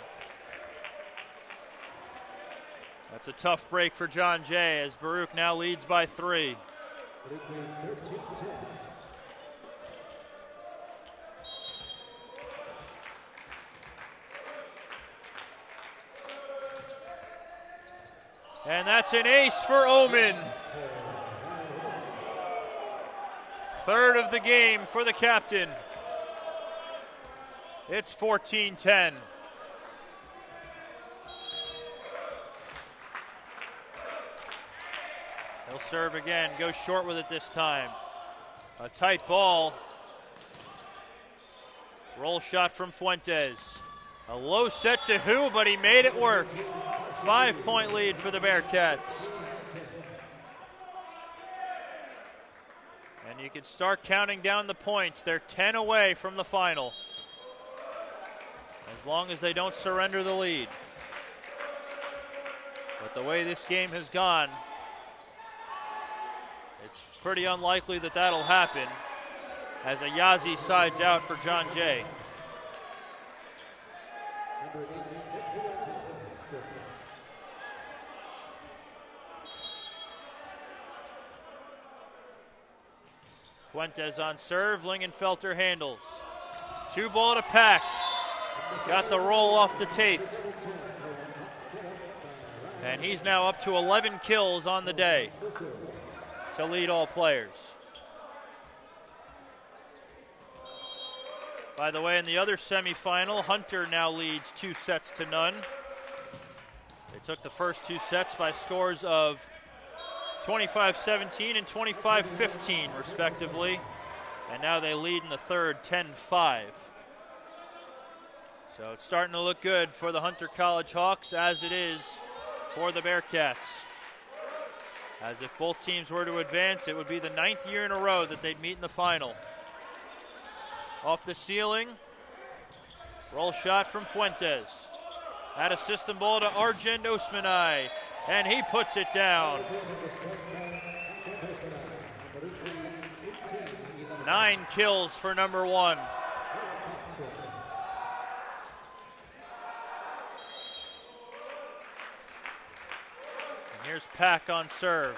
That's a tough break for John Jay as Baruch now leads by 3. And that's an ace for Oommen. Third of the game for the captain. It's 14-10. He'll serve again, goes short with it this time. A tight ball. Roll shot from Fuentes. A low set to Hu, but he made it work. 5-point lead for the Bearcats. And you can start counting down the points. They're 10 away from the final, as long as they don't surrender the lead. But the way this game has gone, it's pretty unlikely that that'll happen as Ayazi sides out for John Jay. Fuentes on serve, Lingenfelter handles. 2-ball to Pack. Got the roll off the tape. And he's now up to 11 kills on the day to lead all players. By the way, in the other semifinal, Hunter now leads 2-0. They took the first 2 sets by scores of 25-17 and 25-15 respectively, and now they lead in the third 10-5. So it's starting to look good for the Hunter College Hawks, as it is for the Bearcats. As if both teams were to advance, it would be the 9th year in a row that they'd meet in the final. Off the ceiling, roll shot from Fuentes. At a system ball to Argjend Osmanaj, and he puts it down. 9 kills for number 1. And here's Pack on serve.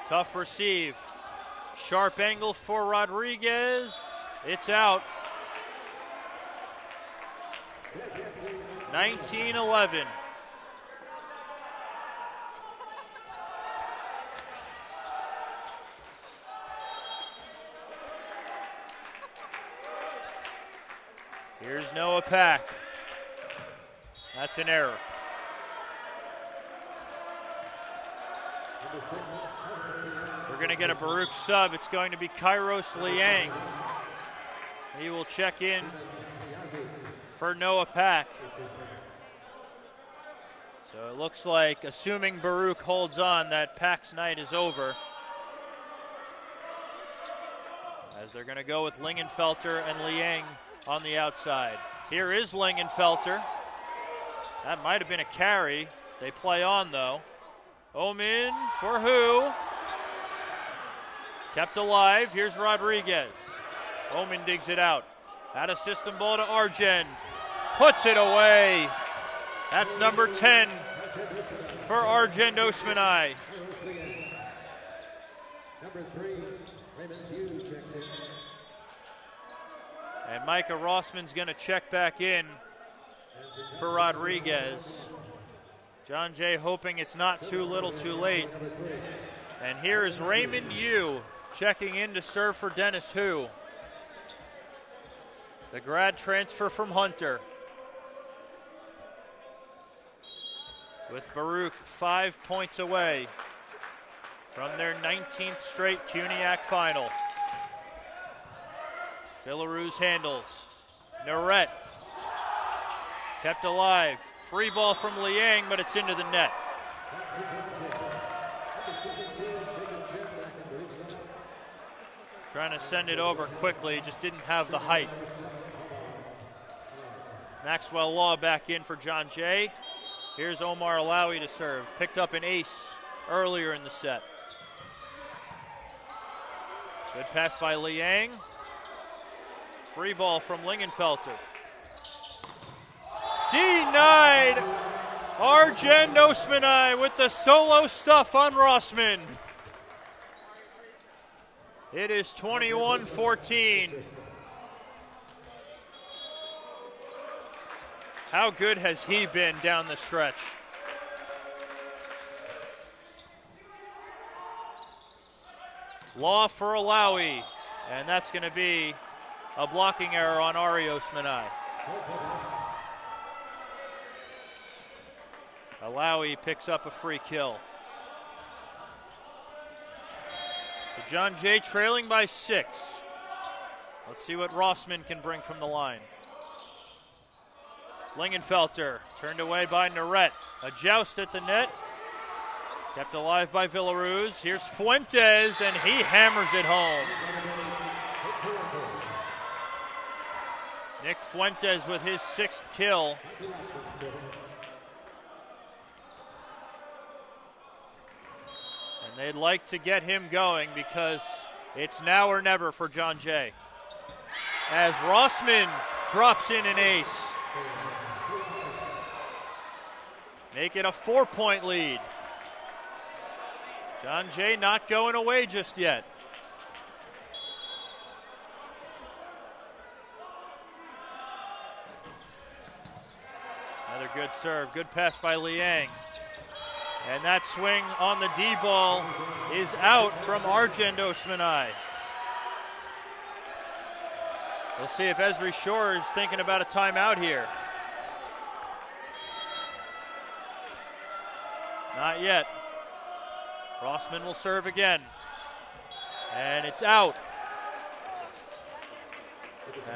Tough receive. Sharp angle for Rodriguez. It's out. 19-11. Here's Noah Pack. That's an error. We're going to get a Baruch sub. It's going to be Kairos Liang. He will check in for Noah Pack. So it looks like, assuming Baruch holds on, that Pack's night is over. As they're going to go with Lingenfelter and Liang on the outside. Here is Lingenfelter. That might have been a carry. They play on, though. Oommen for who? Kept alive. Here's Rodriguez. Oommen digs it out. Out of system ball to Argjend. Puts it away. That's number 10 for Argjend Osmanaj. Number 3, Raymond Hughes checks in. And Micah Rossman's going to check back in for Rodriguez. John Jay hoping it's not too little too late. And here is Raymond Yu checking in to serve for Dennis Hu. The grad transfer from Hunter. With Baruch 5 points away from their 19th straight CUNYAC final. Belarus handles. Naret kept alive. Free ball from Liang, but it's into the net. Trying to send it over quickly, just didn't have the height. Maxwell Law back in for John Jay. Here's Omar Alawi to serve. Picked up an ace earlier in the set. Good pass by Liang. Free ball from Lingenfelter. Denied! Argjend Osmanaj with the solo stuff on Rossman. It is 21-14. How good has he been down the stretch? Law for Alawi, and that's going to be a blocking error on Ari Osmanaj. Alawi picks up a free kill. So John Jay trailing by 6. Let's see what Rossman can bring from the line. Lingenfelter turned away by Naret. A joust at the net. Kept alive by Belarus. Here's Fuentes, and he hammers it home. Nick Fuentes with his 6th kill. And they'd like to get him going because it's now or never for John Jay. As Rossman drops in an ace. Make it a 4-point lead. John Jay not going away just yet. Another good serve. Good pass by Liang. And that swing on the D ball is out from Argjend Osmanaj. We'll see if Esri Shore is thinking about a timeout here. Not yet. Rossman will serve again. And it's out.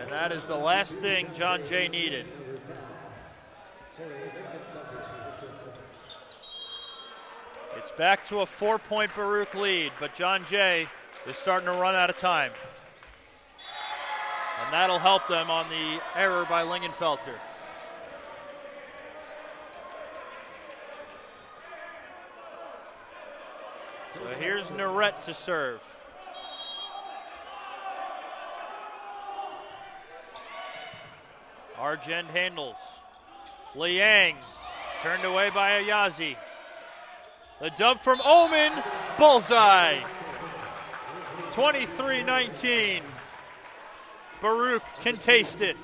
And that is the last thing John Jay needed. It's back to a 4-point Baruch lead, but John Jay is starting to run out of time. And that'll help them on the error by Lingenfelter. So here's Naret to serve. Argjend handles. Liang turned away by Ayazi. The dub from Oommen, bullseye. 23-19. Baruch can taste it.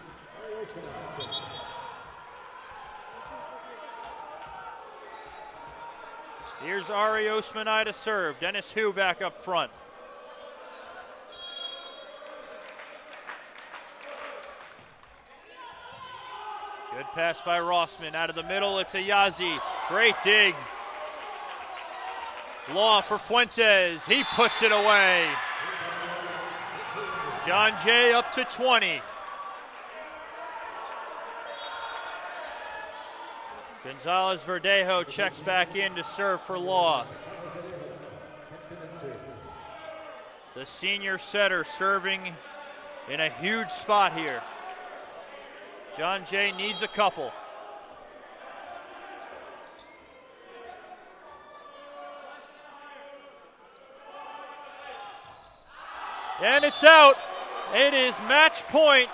Here's Ari Osmanaj to serve. Dennis Hu back up front. Good pass by Rossman. Out of the middle, it's Ayazi. Great dig. Law for Fuentes. He puts it away. John Jay up to 20. Gonzalez Verdejo checks back in to serve for Law. The senior setter serving in a huge spot here. John Jay needs a couple. And it's out. It is match point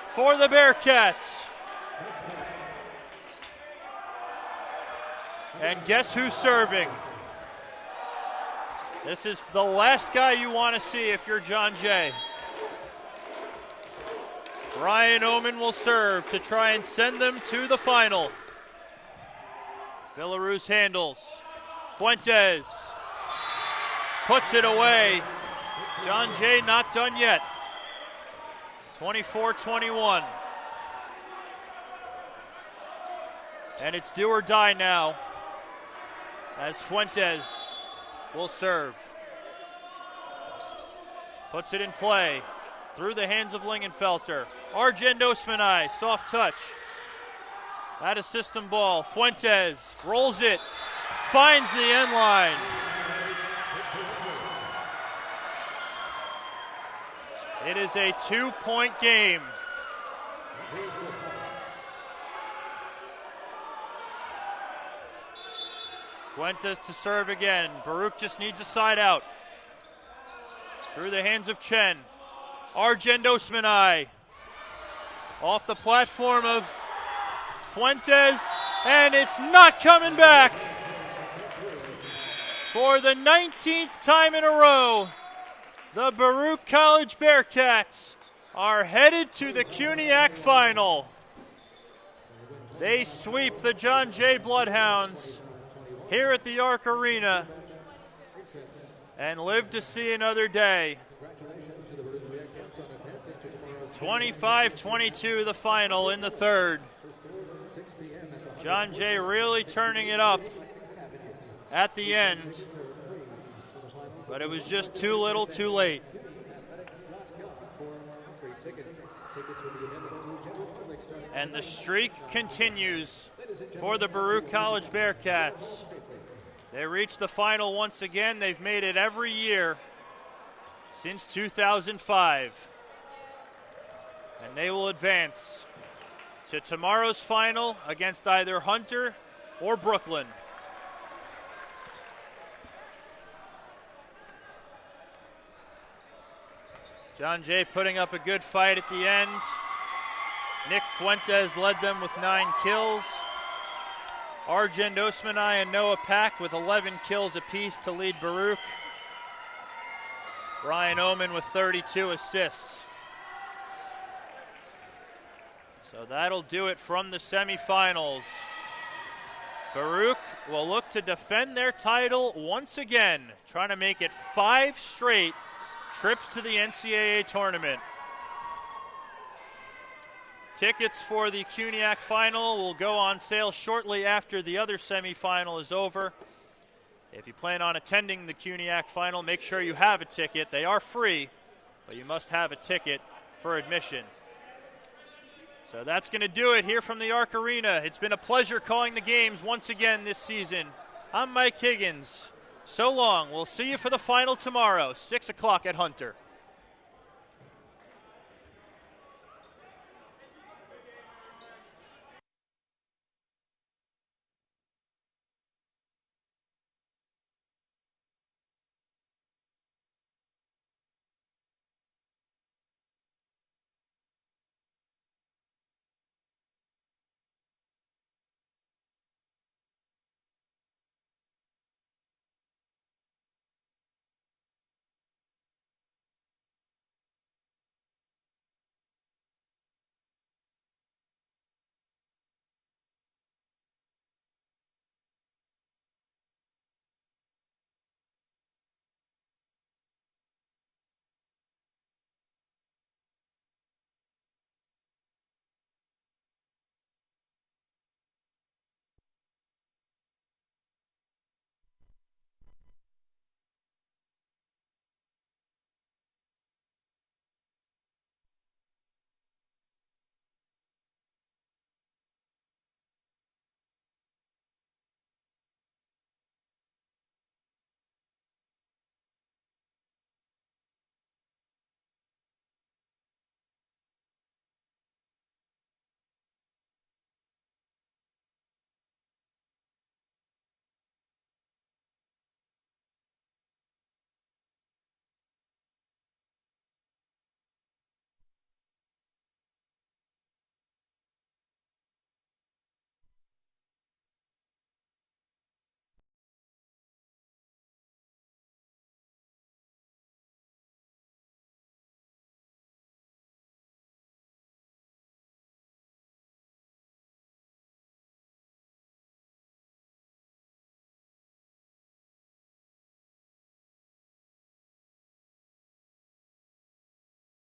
for the Bearcats. And guess who's serving? This is the last guy you want to see if you're John Jay. Ryan Oommen will serve to try and send them to the final. Villaruz handles. Fuentes puts it away. John Jay not done yet. 24-21. And it's do or die now as Fuentes will serve. Puts it in play through the hands of Lingenfelter. Argjend Osmanaj, soft touch. At a system ball. Fuentes rolls it, finds the end line. It is a 2-point game. Fuentes to serve again. Baruch just needs a side out. Through the hands of Chen. Argjend Osmanaj. Off the platform of Fuentes, and it's not coming back. For the 19th time in a row, the Baruch College Bearcats are headed to the CUNYAC final. They sweep the John Jay Bloodhounds here at the Arc Arena and live to see another day. 25-22 the final in the third. John Jay really turning it up at the end, but it was just too little too late. And the streak continues for the Baruch College Bearcats. They reached the final once again. They've made it every year since 2005. And they will advance to tomorrow's final against either Hunter or Brooklyn. John Jay putting up a good fight at the end. Nick Fuentes led them with 9 kills. Argjend Osmanaj and Noah Pack with 11 kills apiece to lead Baruch. Ryan Oommen with 32 assists. So that'll do it from the semifinals. Baruch will look to defend their title once again, trying to make it 5 straight trips to the NCAA tournament. Tickets for the CUNYAC final will go on sale shortly after the other semifinal is over. If you plan on attending the CUNYAC final, make sure you have a ticket. They are free, but you must have a ticket for admission. So that's going to do it here from the Arc Arena. It's been a pleasure calling the games once again this season. I'm Mike Higgins. So long. We'll see you for the final tomorrow, 6 o'clock at Hunter.